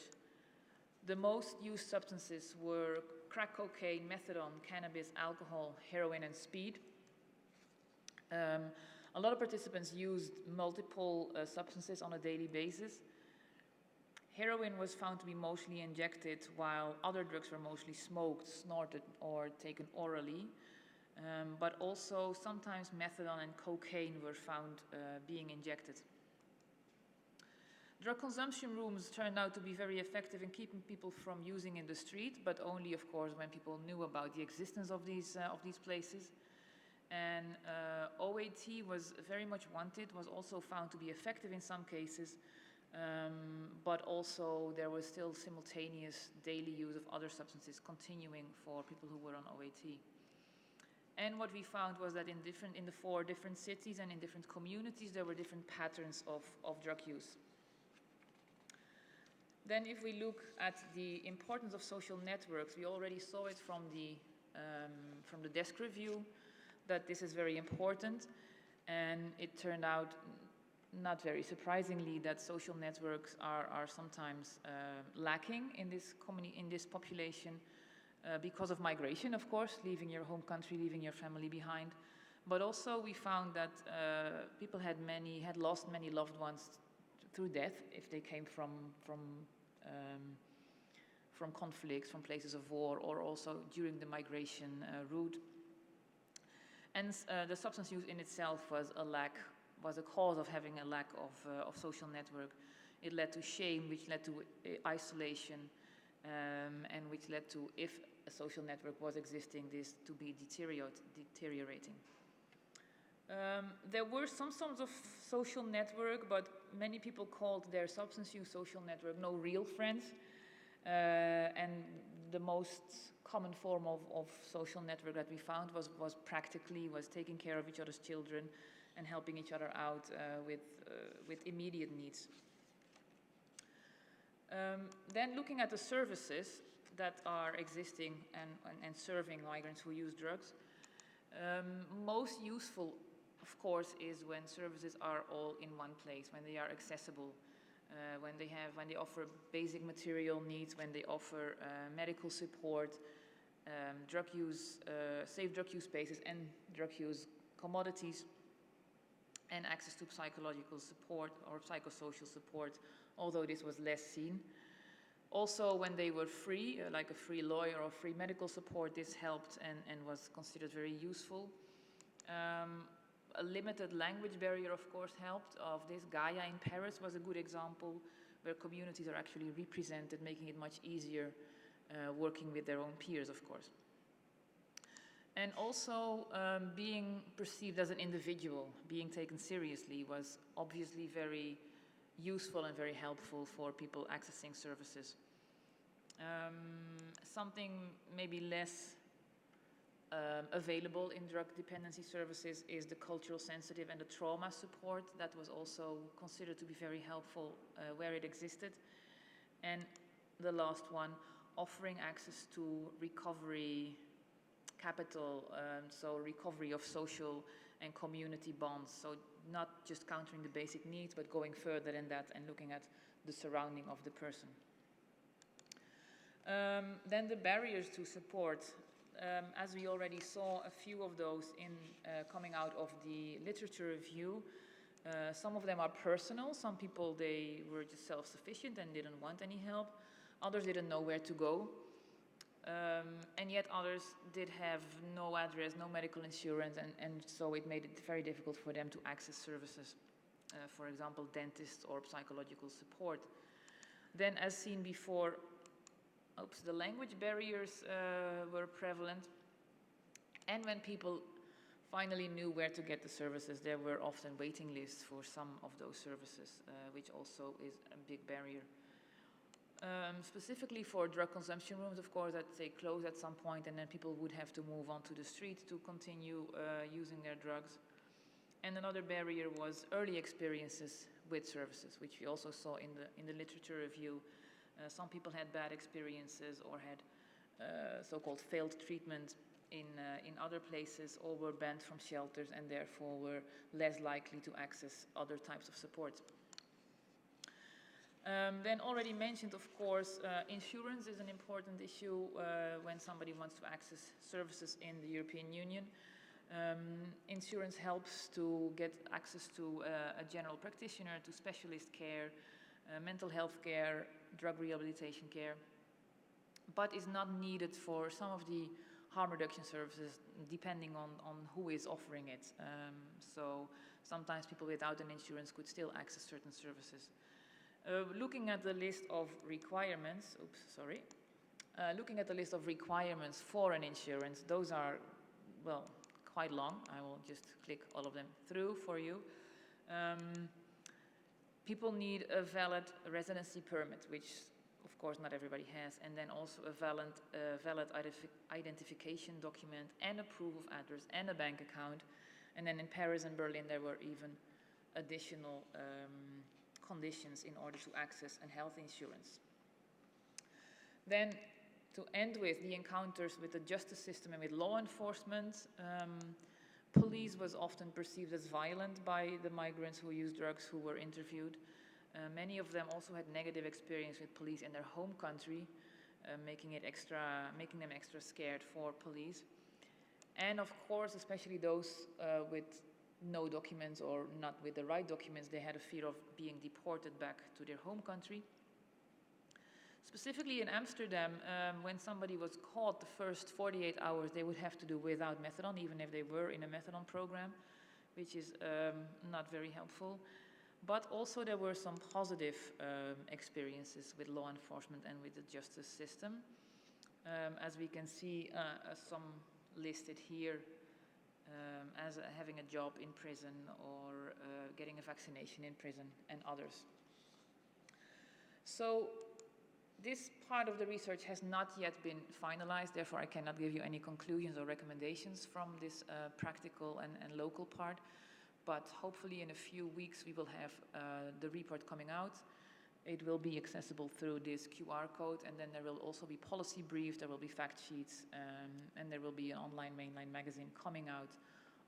the most used substances were crack cocaine, methadone, cannabis, alcohol, heroin, and speed. A lot of participants used multiple substances on a daily basis. Heroin was found to be mostly injected, while other drugs were mostly smoked, snorted, or taken orally. But also sometimes methadone and cocaine were found being injected. Drug consumption rooms turned out to be very effective in keeping people from using in the street, but only, of course, when people knew about the existence of these places. And OAT was very much wanted, was also found to be effective in some cases, but also there was still simultaneous daily use of other substances continuing for people who were on OAT. And what we found was that in the 4 different cities and in different communities, there were different patterns of drug use. Then if we look at the importance of social networks, we already saw it from the desk review, that this is very important. And it turned out, not very surprisingly, that social networks are sometimes lacking in this population because of migration, of course, leaving your home country, leaving your family behind. But also we found that people had lost many loved ones through death if they came from conflicts, from places of war, or also during the migration route. And the substance use in itself was a cause of having a lack of social network. It led to shame, which led to isolation, and which led to, if a social network was existing, this to be deteriorating. There were some sorts of social network, but many people called their substance use social network no real friends. And the most common form of social network that we found was taking care of each other's children and helping each other out with immediate needs. Then looking at the services that are existing and serving migrants who use drugs, most useful, of course, is when services are all in one place, when they are accessible, when they offer basic material needs, when they offer medical support, safe drug use spaces and drug use commodities, and access to psychological support or psychosocial support, although this was less seen. Also, when they were free, like a free lawyer or free medical support, this helped and was considered very useful. A limited language barrier, of course, helped. Of this, Gaia in Paris was a good example, where communities are actually represented, making it much easier working with their own peers, of course. And also, being perceived as an individual, being taken seriously, was obviously very useful and very helpful for people accessing services. Something maybe less available in drug dependency services is the cultural sensitive and the trauma support. That was also considered to be very helpful where it existed. And the last one, offering access to recovery capital, so recovery of social and community bonds. So not just countering the basic needs, but going further than that and looking at the surrounding of the person. Then the barriers to support. As we already saw a few of those in coming out of the literature review. Some of them are personal. Some people, they were just self-sufficient and didn't want any help. Others didn't know where to go. And yet others did have no address, no medical insurance, and so it made it very difficult for them to access services. For example, dentists or psychological support. Then, as seen before, the language barriers were prevalent. And when people finally knew where to get the services, there were often waiting lists for some of those services, which also is a big barrier. Specifically for drug consumption rooms, of course, that they close at some point and then people would have to move onto the street to continue using their drugs. And another barrier was early experiences with services, which we also saw in the literature review. Some people had bad experiences or had so-called failed treatment in other places, or were banned from shelters and therefore were less likely to access other types of support. Then already mentioned, of course, insurance is an important issue when somebody wants to access services in the European Union. Insurance helps to get access to a general practitioner, to specialist care, mental health care, drug rehabilitation care, but is not needed for some of the harm reduction services, depending on who is offering it. So sometimes people without an insurance could still access certain services. Looking at the list of requirements, looking at the list of requirements for an insurance, those are, well, quite long. I will just click all of them through for you. People need a valid residency permit, which of course not everybody has, and then also a valid identification document and a proof of address and a bank account. And then in Paris and Berlin there were even additional conditions in order to access a health insurance. Then, to end with the encounters with the justice system and with law enforcement, police was often perceived as violent by the migrants who used drugs who were interviewed. Many of them also had negative experience with police in their home country, making them extra scared for police. And of course, especially those with no documents or not with the right documents, they had a fear of being deported back to their home country. Specifically in Amsterdam, when somebody was caught, the first 48 hours they would have to do without methadone, even if they were in a methadone program, which is not very helpful. But also there were some positive experiences with law enforcement and with the justice system. As we can see, some listed here as having a job in prison or getting a vaccination in prison and others. So this part of the research has not yet been finalized, therefore I cannot give you any conclusions or recommendations from this practical and local part. But hopefully in a few weeks we will have the report coming out. It will be accessible through this QR code, and then there will also be policy briefs, there will be fact sheets, and there will be an online mainline magazine coming out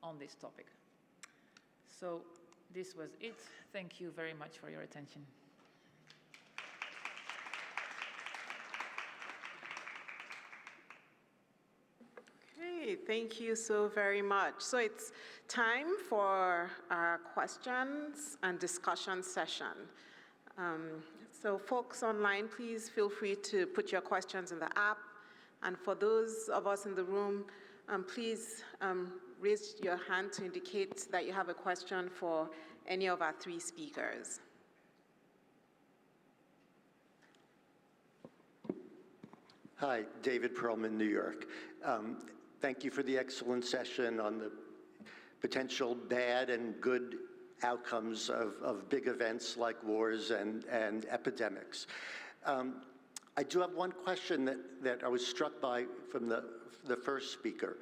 on this topic. So this was it. Thank you very much for your attention. Okay, thank you so very much. So it's time for our questions and discussion session. So folks online, please feel free to put your questions in the app. And for those of us in the room, please raise your hand to indicate that you have a question for any of our three speakers. Hi, David Perlman, New York. Thank you for the excellent session on the potential bad and good outcomes of big events like wars and epidemics. I do have one question that I was struck by from the first speaker.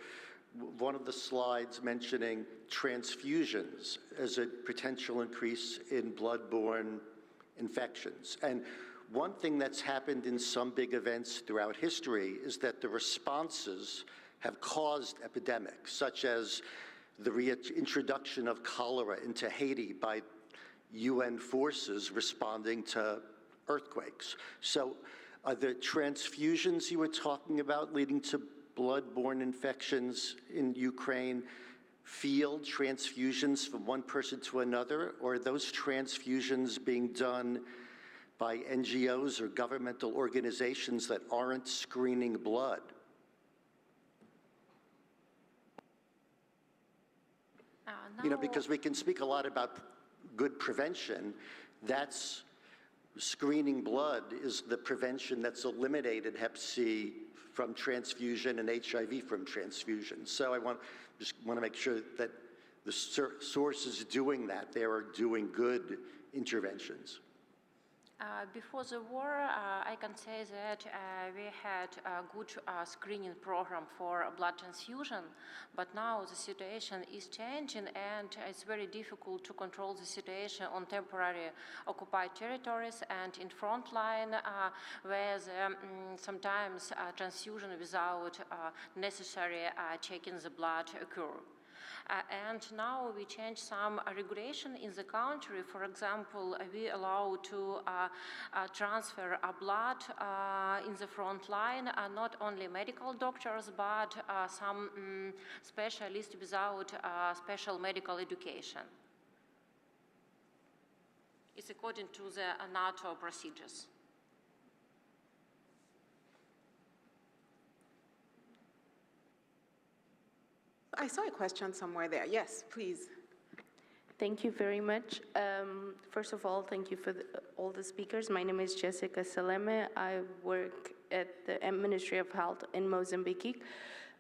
One of the slides mentioning transfusions as a potential increase in blood-borne infections. And one thing that's happened in some big events throughout history is that the responses have caused epidemics, such as the reintroduction of cholera into Haiti by UN forces responding to earthquakes. So are the transfusions you were talking about leading to blood-borne infections in Ukraine field transfusions from one person to another, or are those transfusions being done by NGOs or governmental organizations that aren't screening blood? You know, because we can speak a lot about good prevention. That's screening blood is the prevention that's eliminated Hep C from transfusion and HIV from transfusion. So I just want to make sure that the sources doing that, they are doing good interventions. Before the war, I can say that we had a good screening program for blood transfusion, but now the situation is changing and it's very difficult to control the situation on temporary occupied territories and in front line where sometimes transfusion without necessary checking the blood occur. And now we change some regulation in the country. For example, we allow to transfer blood in the front line, not only medical doctors, but some specialists without special medical education. It's according to the NATO procedures. I saw a question somewhere there. Yes, please. Thank you very much. First of all, thank you for all the speakers. My name is Jessica Saleme. I work at the Ministry of Health in Mozambique.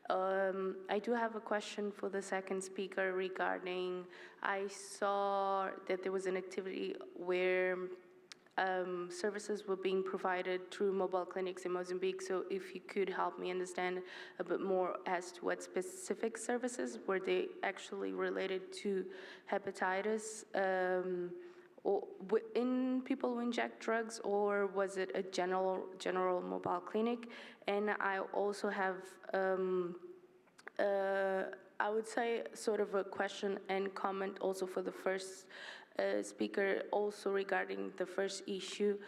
I do have a question for the second speaker regarding, I saw that there was an activity where services were being provided through mobile clinics in Mozambique. So if you could help me understand a bit more as to what specific services were they actually related to hepatitis, or in people who inject drugs, or was it a general mobile clinic? And I also have, I would say, sort of a question and comment also for the first speaker, also regarding the first issue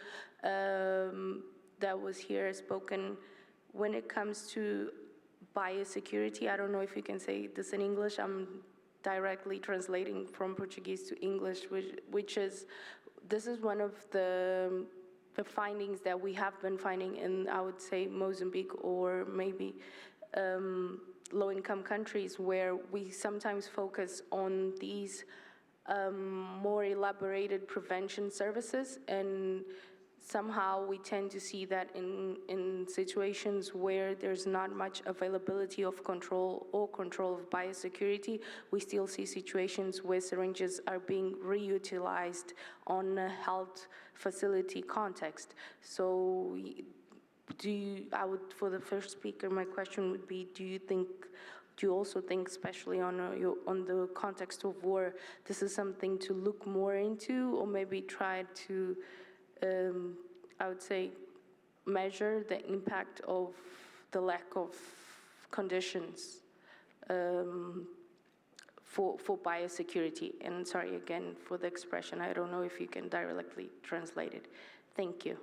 that was here spoken when it comes to biosecurity. I don't know if you can say this in English. I'm directly translating from Portuguese to English, which is, this is one of the findings that we have been finding in, I would say, Mozambique or maybe low-income countries, where we sometimes focus on these more elaborated prevention services, and somehow we tend to see that in situations where there's not much availability of control or control of biosecurity, we still see situations where syringes are being reutilized on a health facility context. So for the first speaker, my question would be, do you also think, especially on the context of war, this is something to look more into, or maybe try to, I would say, measure the impact of the lack of conditions for biosecurity? And sorry again for the expression, I don't know if you can directly translate it. Thank you.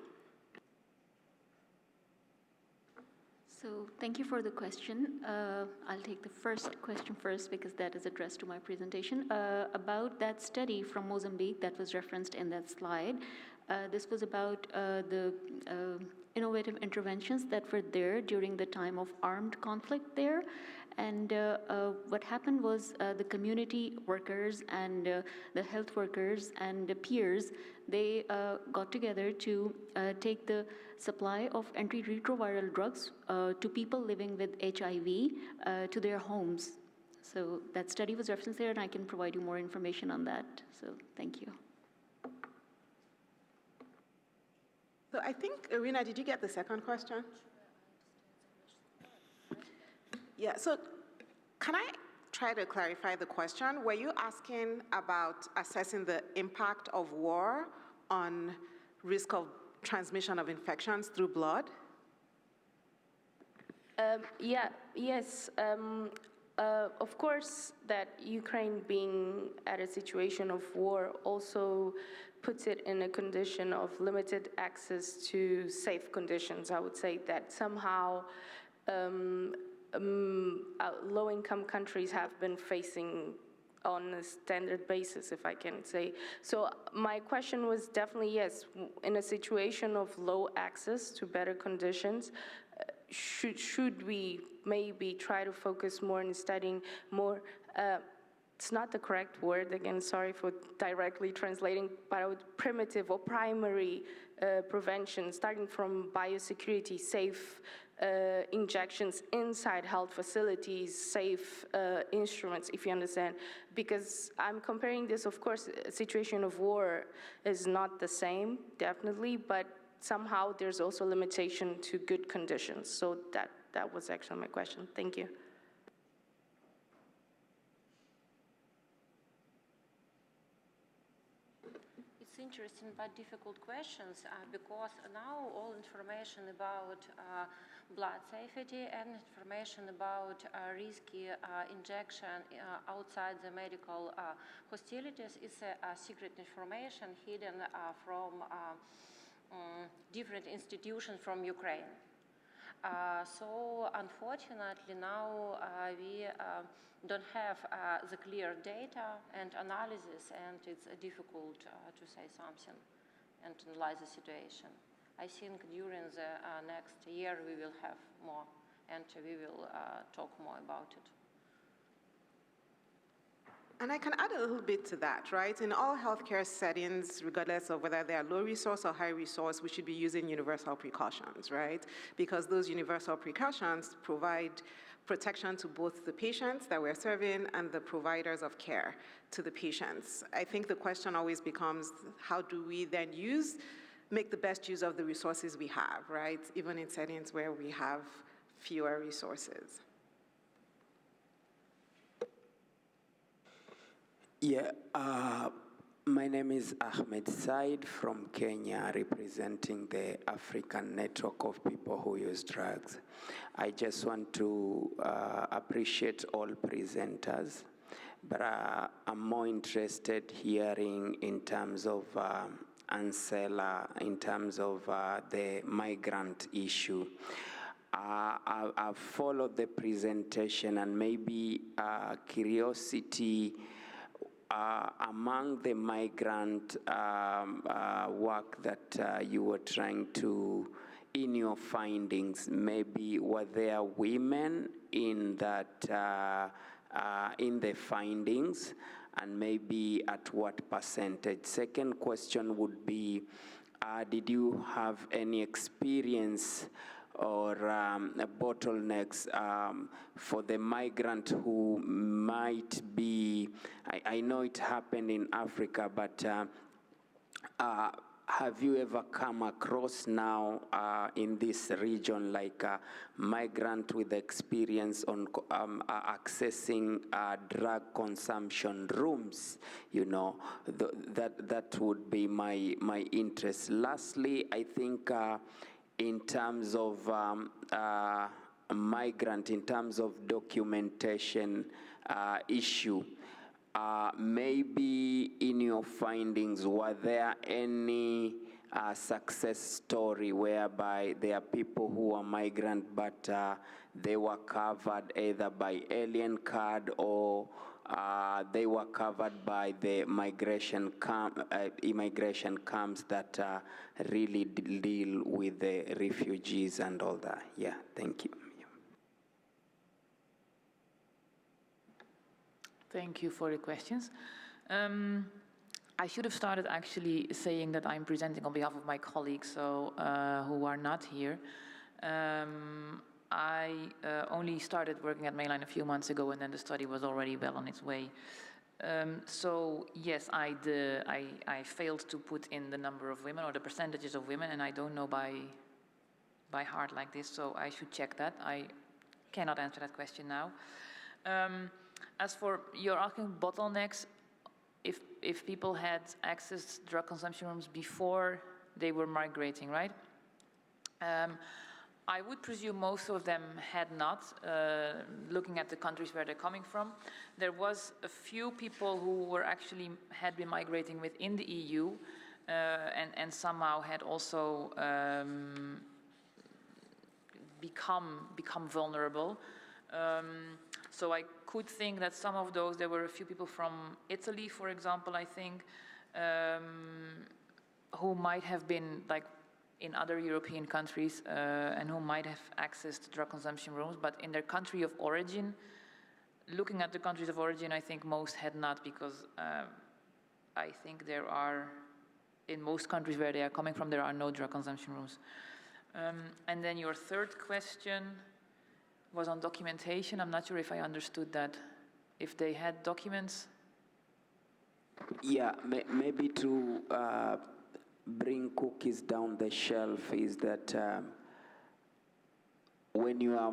So thank you for the question. I'll take the first question first because that is addressed to my presentation. About that study from Mozambique that was referenced in that slide, this was about the innovative interventions that were there during the time of armed conflict there. And what happened was the community workers and the health workers and the peers, they got together to take the supply of antiretroviral drugs to people living with HIV to their homes. So that study was referenced there, and I can provide you more information on that. So thank you. So I think, Irina, did you get the second question? Yeah, so can I try to clarify the question? Were you asking about assessing the impact of war on risk of transmission of infections through blood? Yes. Of course, that Ukraine being at a situation of war also puts it in a condition of limited access to safe conditions. I would say that somehow low-income countries have been facing on a standard basis, if I can say. So my question was definitely, yes, in a situation of low access to better conditions, should we maybe try to focus more on studying more, it's not the correct word, again, sorry for directly translating, but primitive or primary prevention, starting from biosecurity, safe injections inside health facilities, safe instruments, if you understand. Because I'm comparing this, of course, a situation of war is not the same, definitely, but somehow there's also limitation to good conditions. So that was actually my question. Thank you. It's interesting but difficult questions because now all information about blood safety and information about risky injection outside the medical hostilities is a secret information hidden from different institutions from Ukraine. So unfortunately now we don't have the clear data and analysis, and it's difficult to say something and analyze the situation. I think during the next year we will have more, and we will talk more about it. And I can add a little bit to that, right? In all healthcare settings, regardless of whether they are low resource or high resource, we should be using universal precautions, right? Because those universal precautions provide protection to both the patients that we're serving and the providers of care to the patients. I think the question always becomes, how do we then make the best use of the resources we have, right? Even in settings where we have fewer resources. Yeah, My name is Ahmed Said from Kenya, representing the African Network of People Who Use Drugs. I just want to appreciate all presenters, but I'm more interested hearing in terms of Ansela, in terms of the migrant issue. I've followed the presentation, and maybe curiosity among the migrant work that you were trying to, in your findings, maybe were there women in that, in the findings, and maybe at what percentage? Second question would be, did you have any experience or bottlenecks for the migrant who might be, I know it happened in Africa, but have you ever come across now in this region like a migrant with experience on accessing drug consumption rooms? You know, that would be my interest. Lastly, I think in terms of migrant, in terms of documentation issue, maybe in your findings, were there any success story whereby there are people who are migrant but they were covered either by alien card or they were covered by the immigration camps that really deal with the refugees and all that? Yeah, thank you. Thank you for the questions. I should have started actually saying that I'm presenting on behalf of my colleagues who are not here. I only started working at Mainline a few months ago, and then the study was already well on its way. So yes, I failed to put in the number of women or the percentages of women, and I don't know by heart like this, so I should check that. I cannot answer that question now. As for, you're asking bottlenecks, if people had accessed drug consumption rooms before they were migrating, right? I would presume most of them had not, looking at the countries where they're coming from. There was a few people who were actually had been migrating within the EU and somehow had also become vulnerable. So I could think that some of those, there were a few people from Italy, for example, I think, who might have been like in other European countries and who might have accessed drug consumption rooms, but in their country of origin, looking at the countries of origin, I think most had not, because I think there are, in most countries where they are coming from, there are no drug consumption rooms. And then your third question was on documentation. I'm not sure if I understood that. If they had documents? Yeah, maybe to bring cookies down the shelf is that when you are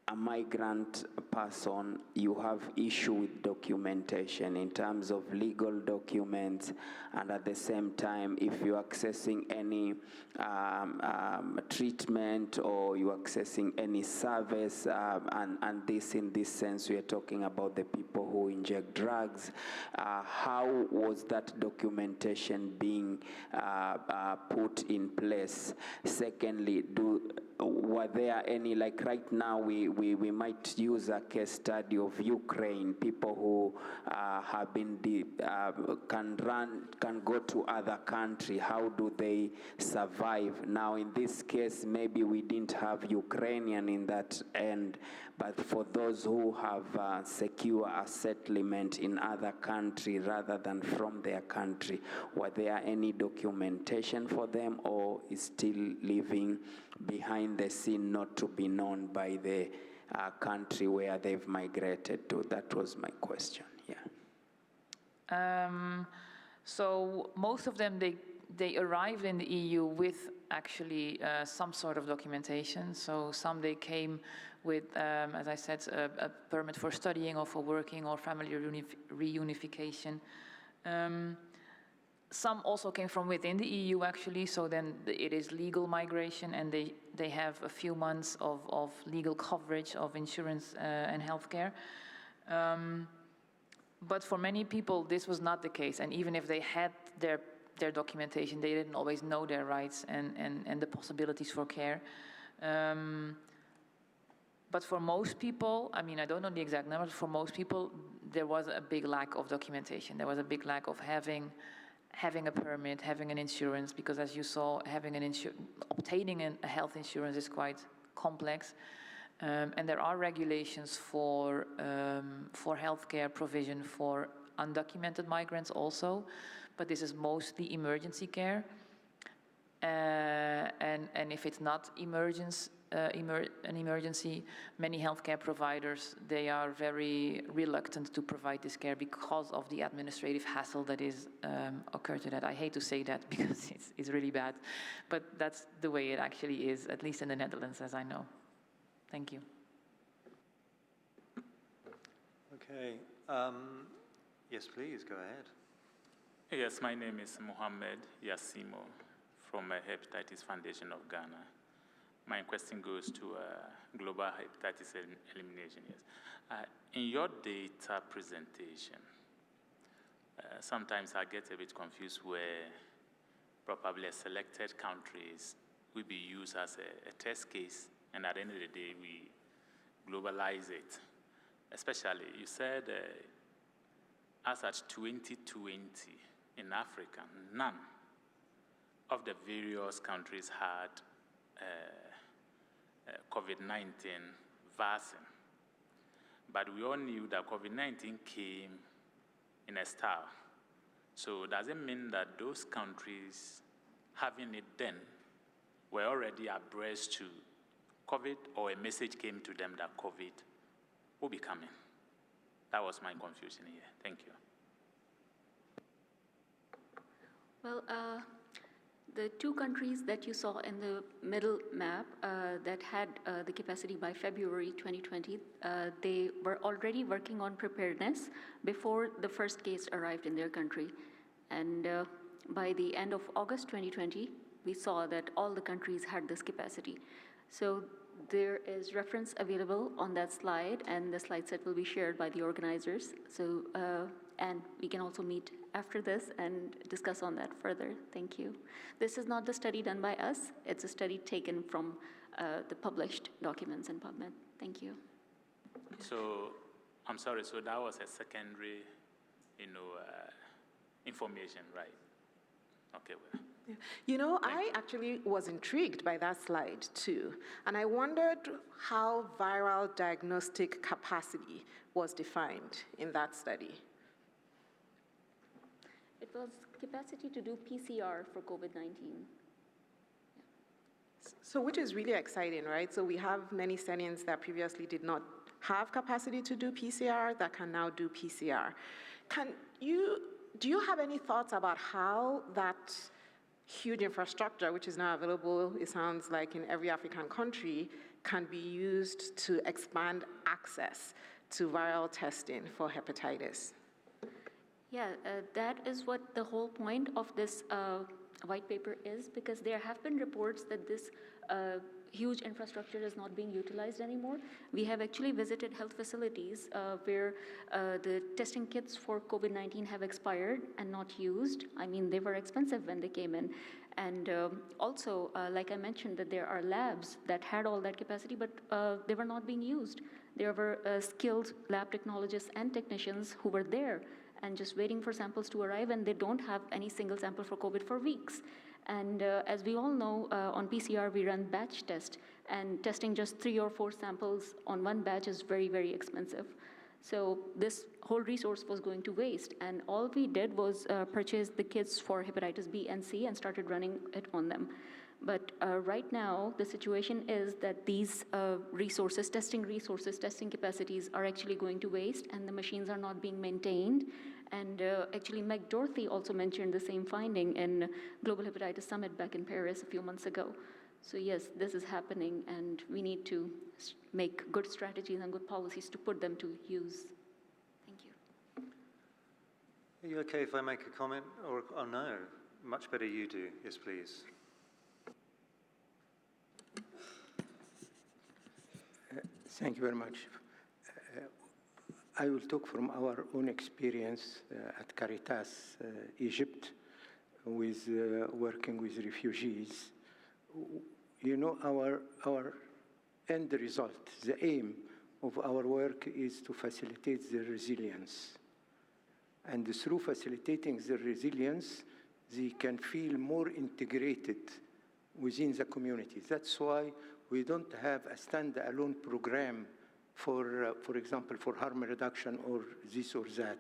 a migrant person, you have issue with documentation in terms of legal documents, and at the same time, if you're accessing any treatment or you're accessing any service, and this in this sense, we are talking about the people who inject drugs, how was that documentation being put in place? Secondly, were there any, like right now, we might use a case study of Ukraine, people who have been, can go to other country. How do they survive? Now, in this case, maybe we didn't have Ukrainian in that end, but for those who have secure a settlement in other country rather than from their country, were there any documentation for them, or is still living behind the scene, not to be known by the country where they've migrated to? That was my question, yeah. So most of them, they arrived in the EU with actually some sort of documentation. So some they came with, as I said, a permit for studying or for working or family reunification. Some also came from within the EU, actually, so then it is legal migration, and they have a few months of legal coverage of insurance and healthcare. But for many people, this was not the case, and even if they had their documentation, they didn't always know their rights and the possibilities for care. But for most people, I mean, I don't know the exact numbers, for most people, there was a big lack of documentation. There was a big lack of having a permit, having an insurance, because as you saw, obtaining a health insurance is quite complex. And there are regulations for healthcare provision for undocumented migrants also, but this is mostly emergency care. And if it's not an emergency, many healthcare providers, they are very reluctant to provide this care because of the administrative hassle that is occurred to that. I hate to say that because it's really bad, but that's the way it actually is, at least in the Netherlands, as I know. Thank you. Okay. Yes, please, go ahead. Yes, my name is Mohammed Yassimo from Hepatitis Foundation of Ghana. My question goes to Global Hepatitis Elimination. Yes. In your data presentation, sometimes I get a bit confused where probably selected countries will be used as a test case, and at the end of the day, we globalize it. Especially, you said as at 2020 in Africa, none of the various countries had COVID-19 vaccine. But we all knew that COVID-19 came in a style. So does it mean that those countries having it then were already abreast to COVID, or a message came to them that COVID will be coming? That was my confusion here. Thank you. Well, the two countries that you saw in the middle map that had the capacity by February 2020, they were already working on preparedness before the first case arrived in their country. And by the end of August 2020, we saw that all the countries had this capacity. So there is reference available on that slide, and the slide set will be shared by the organizers. So, and we can also meet after this and discuss on that further. Thank you. This is not the study done by us. It's a study taken from the published documents in PubMed. Thank you. So, I'm sorry, so that was a secondary, information, right? Okay, well. Yeah. You know, I actually was intrigued by that slide too, and I wondered how viral diagnostic capacity was defined in that study. It was capacity to do PCR for COVID-19. So which is really exciting, right? So we have many settings that previously did not have capacity to do PCR that can now do PCR. Do you have any thoughts about how that huge infrastructure, which is now available, it sounds like in every African country, can be used to expand access to viral testing for hepatitis? Yeah, that is what the whole point of this white paper is, because there have been reports that this huge infrastructure is not being utilized anymore. We have actually visited health facilities where the testing kits for COVID-19 have expired and not used. I mean, they were expensive when they came in. And also, like I mentioned, that there are labs that had all that capacity, but they were not being used. There were skilled lab technologists and technicians who were there and just waiting for samples to arrive, and they don't have any single sample for COVID for weeks. And as we all know, on PCR, we run batch test, and testing just 3 or 4 samples on one batch is very, very expensive. So this whole resource was going to waste, and all we did was purchase the kits for hepatitis B and C and started running it on them. But right now, the situation is that these resources, testing capacities are actually going to waste, and the machines are not being maintained. And actually, Meg Dorothy also mentioned the same finding in Global Hepatitis Summit back in Paris a few months ago. So yes, this is happening, and we need to make good strategies and good policies to put them to use. Thank you. Are you okay if I make a comment? Or, oh no, much better you do. Yes, please. Thank you very much. I will talk from our own experience at Caritas Egypt with working with refugees. You know, our end result, the aim of our work is to facilitate their resilience. And through facilitating their resilience, they can feel more integrated within the community. That's why we don't have a standalone program for example, for harm reduction or this or that.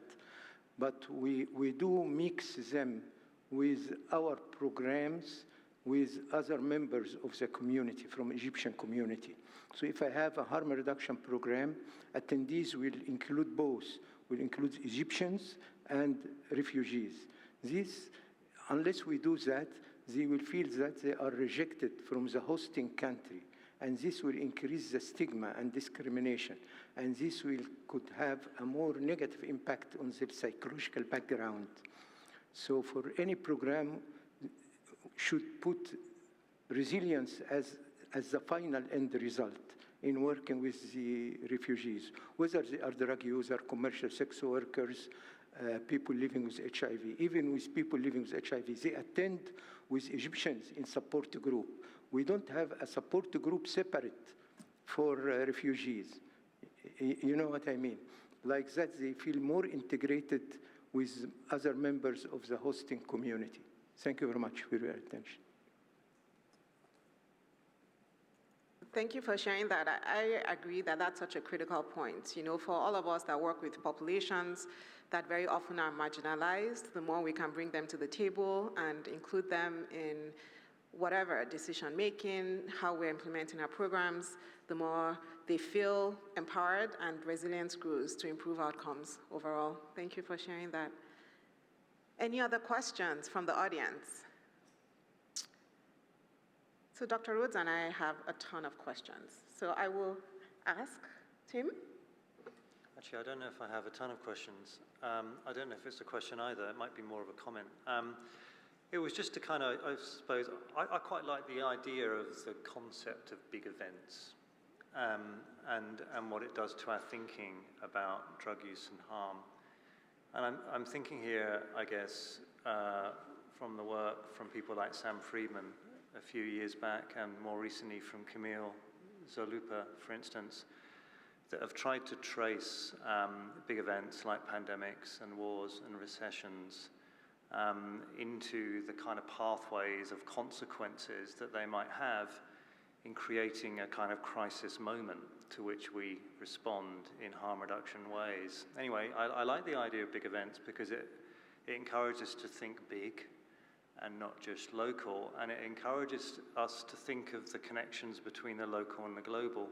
But we do mix them with our programs with other members of the community, from Egyptian community. So if I have a harm reduction program, attendees will include both, will include Egyptians and refugees. This, unless we do that, they will feel that they are rejected from the hosting country. And this will increase the stigma and discrimination. And this could have a more negative impact on their psychological background. So for any program, should put resilience as the final end result in working with the refugees, whether they are drug users, commercial sex workers, people living with HIV. Even with people living with HIV, they attend with Egyptians in support group. We don't have a support group separate for refugees. You know what I mean? Like that, they feel more integrated with other members of the hosting community. Thank you very much for your attention. Thank you for sharing that. I agree that that's such a critical point. You know, for all of us that work with populations that very often are marginalized, the more we can bring them to the table and include them in whatever decision-making, how we're implementing our programs, the more they feel empowered and resilience grows to improve outcomes overall. Thank you for sharing that. Any other questions from the audience? So Dr. Rhodes and I have a ton of questions. So I will ask Tim. Actually, I don't know if I have a ton of questions. I don't know if it's a question either. It might be more of a comment. It was just to kind of, I suppose, I quite like the idea of the concept of big events and what it does to our thinking about drug use and harm. And I'm thinking here, I guess, from the work from people like Sam Friedman a few years back and more recently from Camille Zalupa, for instance, that have tried to trace big events like pandemics and wars and recessions into the kind of pathways of consequences that they might have in creating a kind of crisis moment to which we respond in harm reduction ways. Anyway, I like the idea of big events because it encourages us to think big and not just local, and it encourages us to think of the connections between the local and the global,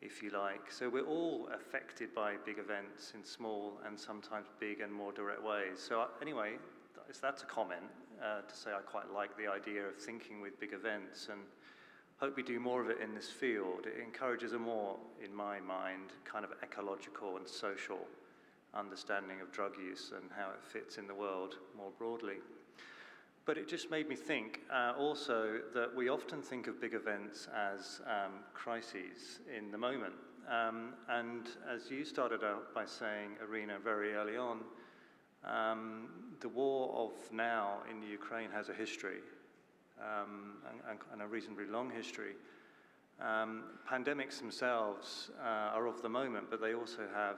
if you like. So we're all affected by big events in small and sometimes big and more direct ways. So anyway, that's a comment to say I quite like the idea of thinking with big events and hope we do more of it in this field. It encourages a more, in my mind, kind of ecological and social understanding of drug use and how it fits in the world more broadly. But it just made me think also that we often think of big events as crises in the moment. And as you started out by saying, Irina, very early on, the war of now in the Ukraine has a history and a reasonably long history. Pandemics themselves are of the moment, but they also have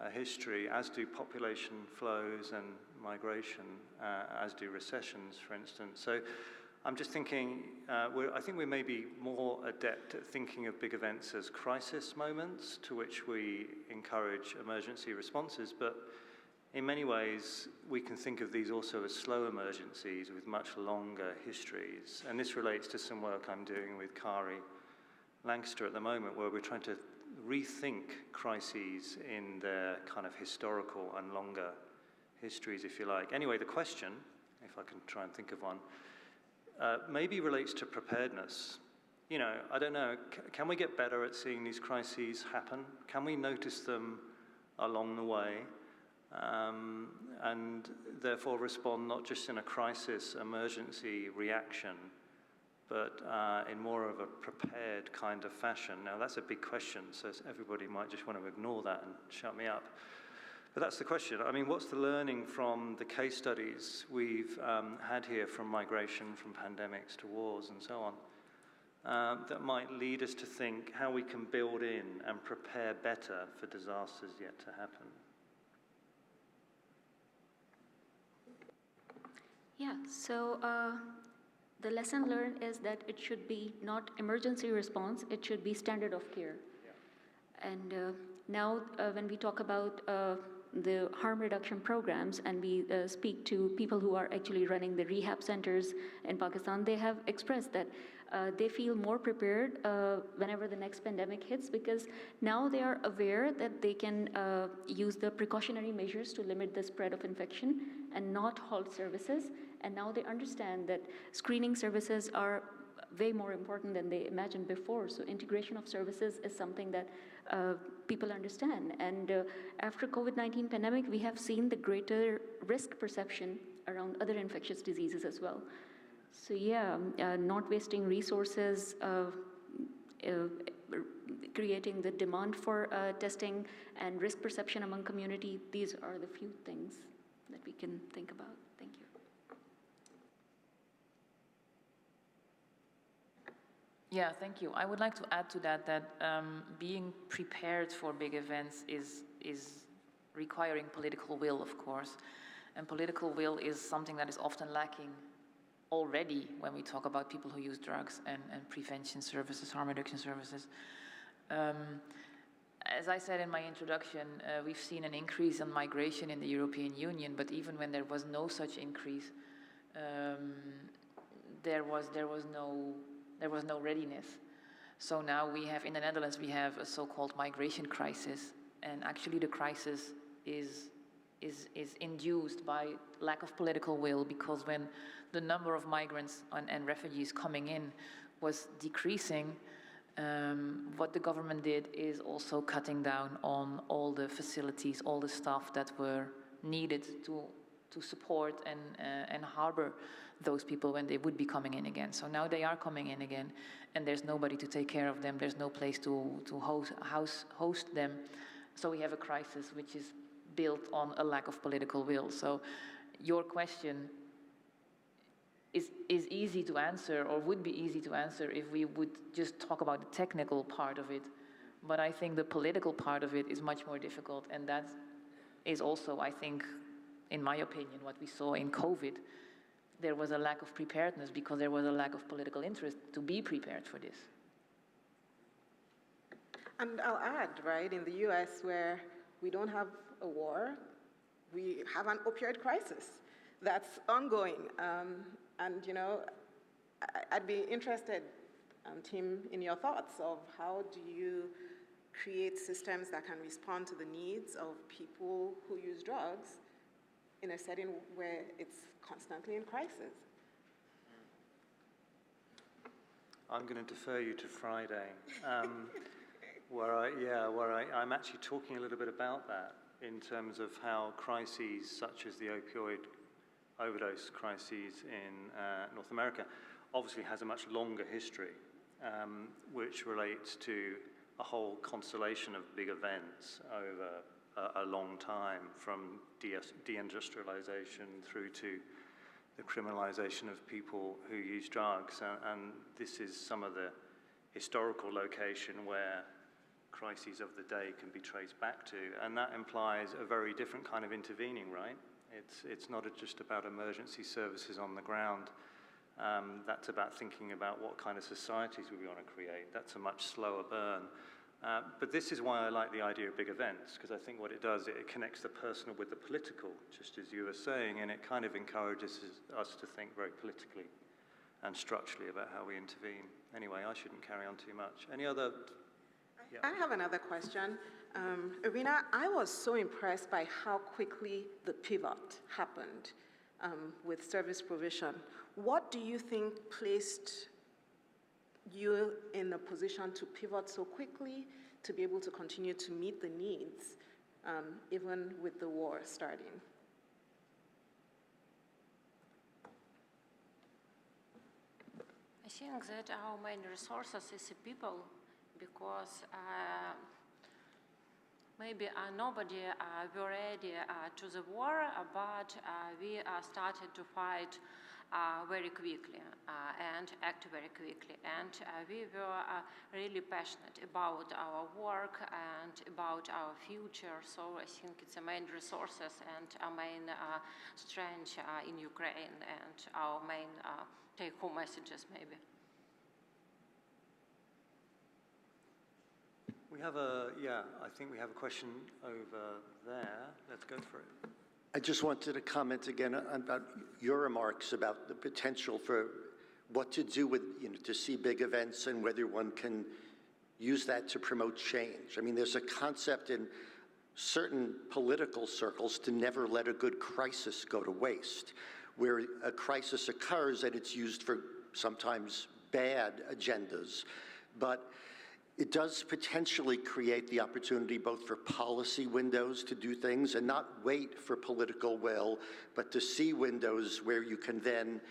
a history, as do population flows and migration, as do recessions, for instance. So I'm just thinking, I think we may be more adept at thinking of big events as crisis moments to which we encourage emergency responses, but in many ways, we can think of these also as slow emergencies with much longer histories. And this relates to some work I'm doing with Kari Lancaster at the moment, where we're trying to rethink crises in their kind of historical and longer histories, if you like. Anyway, the question, if I can try and think of one, maybe relates to preparedness. You know, I don't know, can we get better at seeing these crises happen? Can we notice them along the way? and therefore respond not just in a crisis emergency reaction, but in more of a prepared kind of fashion. Now, that's a big question, so everybody might just want to ignore that and shut me up. But that's the question. I mean, what's the learning from the case studies we've had here from migration, from pandemics to wars and so on, that might lead us to think how we can build in and prepare better for disasters yet to happen? Yeah, so the lesson learned is that it should be not emergency response, it should be standard of care. Yeah. And now when we talk about the harm reduction programs and we speak to people who are actually running the rehab centers in Pakistan, they have expressed that they feel more prepared whenever the next pandemic hits, because now they are aware that they can use the precautionary measures to limit the spread of infection and not halt services. And now they understand that screening services are way more important than they imagined before. So integration of services is something that people understand. And after COVID-19 pandemic, we have seen the greater risk perception around other infectious diseases as well. So yeah, not wasting resources, creating the demand for testing and risk perception among community, these are the few things that we can think about. Thank you. Yeah, thank you. I would like to add to that being prepared for big events is requiring political will, of course. And political will is something that is often lacking already when we talk about people who use drugs and prevention services, harm reduction services. As I said in my introduction, we've seen an increase in migration in the European Union, but even when there was no such increase, there was no readiness. So now we have, in the Netherlands, we have a so-called migration crisis, and actually the crisis is induced by lack of political will, because when the number of migrants and refugees coming in was decreasing, what the government did is also cutting down on all the facilities, all the staff that were needed to support and harbor those people when they would be coming in again. So now they are coming in again, and there's nobody to take care of them. There's no place to host them. So we have a crisis which is built on a lack of political will. So your question is easy to answer, or would be easy to answer if we would just talk about the technical part of it. But I think the political part of it is much more difficult, and that is also, I think, in my opinion, what we saw in COVID. There was a lack of preparedness because there was a lack of political interest to be prepared for this. And I'll add, right, in the US, where we don't have a war, we have an opioid crisis that's ongoing. And, you know, I'd be interested, Tim, in your thoughts of how do you create systems that can respond to the needs of people who use drugs in a setting where it's constantly in crisis? I'm going to defer you to Friday, where I'm actually talking a little bit about that in terms of how crises such as the opioid overdose crises in North America obviously has a much longer history, which relates to a whole constellation of big events over a long time, from deindustrialization through to the criminalization of people who use drugs. And this is some of the historical location where crises of the day can be traced back to. And that implies a very different kind of intervening, right? It's not just about emergency services on the ground. That's about thinking about what kind of societies we want to create. That's a much slower burn. But this is why I like the idea of big events, because I think what it does, it connects the personal with the political, just as you were saying, and it kind of encourages us to think very politically and structurally about how we intervene. Anyway, I shouldn't carry on too much. Any other? Yeah. I have another question. Irina, I was so impressed by how quickly the pivot happened with service provision. What do you think placed you in a position to pivot so quickly, to be able to continue to meet the needs even with the war starting. I think that our main resources is the people, because maybe nobody were ready to the war, but we started to fight very quickly and act very quickly. And we were really passionate about our work and about our future. So I think it's the main resources and our main strength in Ukraine and our main take-home messages, maybe. We have I think we have a question over there. Let's go for it. I just wanted to comment again about your remarks about the potential for what to do with, to see big events and whether one can use that to promote change. I mean, there's a concept in certain political circles to never let a good crisis go to waste, where a crisis occurs and it's used for sometimes bad agendas. But it does potentially create the opportunity both for policy windows to do things and not wait for political will, but to see windows where you can then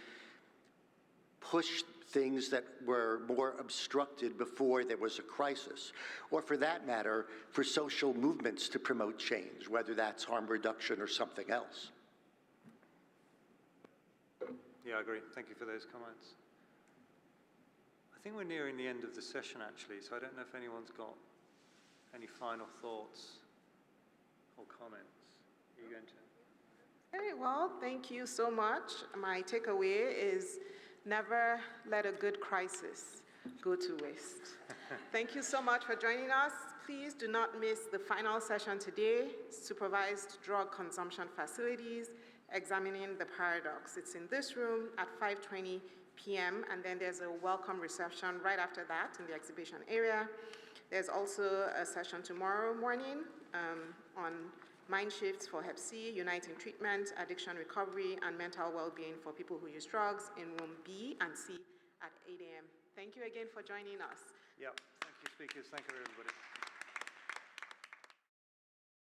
push things that were more obstructed before there was a crisis. Or for that matter, for social movements to promote change, whether that's harm reduction or something else. Yeah, I agree. Thank you for those comments. I think we're nearing the end of the session, actually, so I don't know if anyone's got any final thoughts or comments. Are you going to? Very well, thank you so much. My takeaway is never let a good crisis go to waste. Thank you so much for joining us. Please do not miss the final session today, Supervised Drug Consumption Facilities, Examining the Paradox. It's in this room at 5:20 p.m., and then there's a welcome reception right after that in the exhibition area. There's also a session tomorrow morning on mind shifts for Hep C, uniting treatment, addiction recovery, and mental well-being for people who use drugs in room B and C at 8 a.m. Thank you again for joining us. Yep. Thank you, speakers. Thank you, everybody.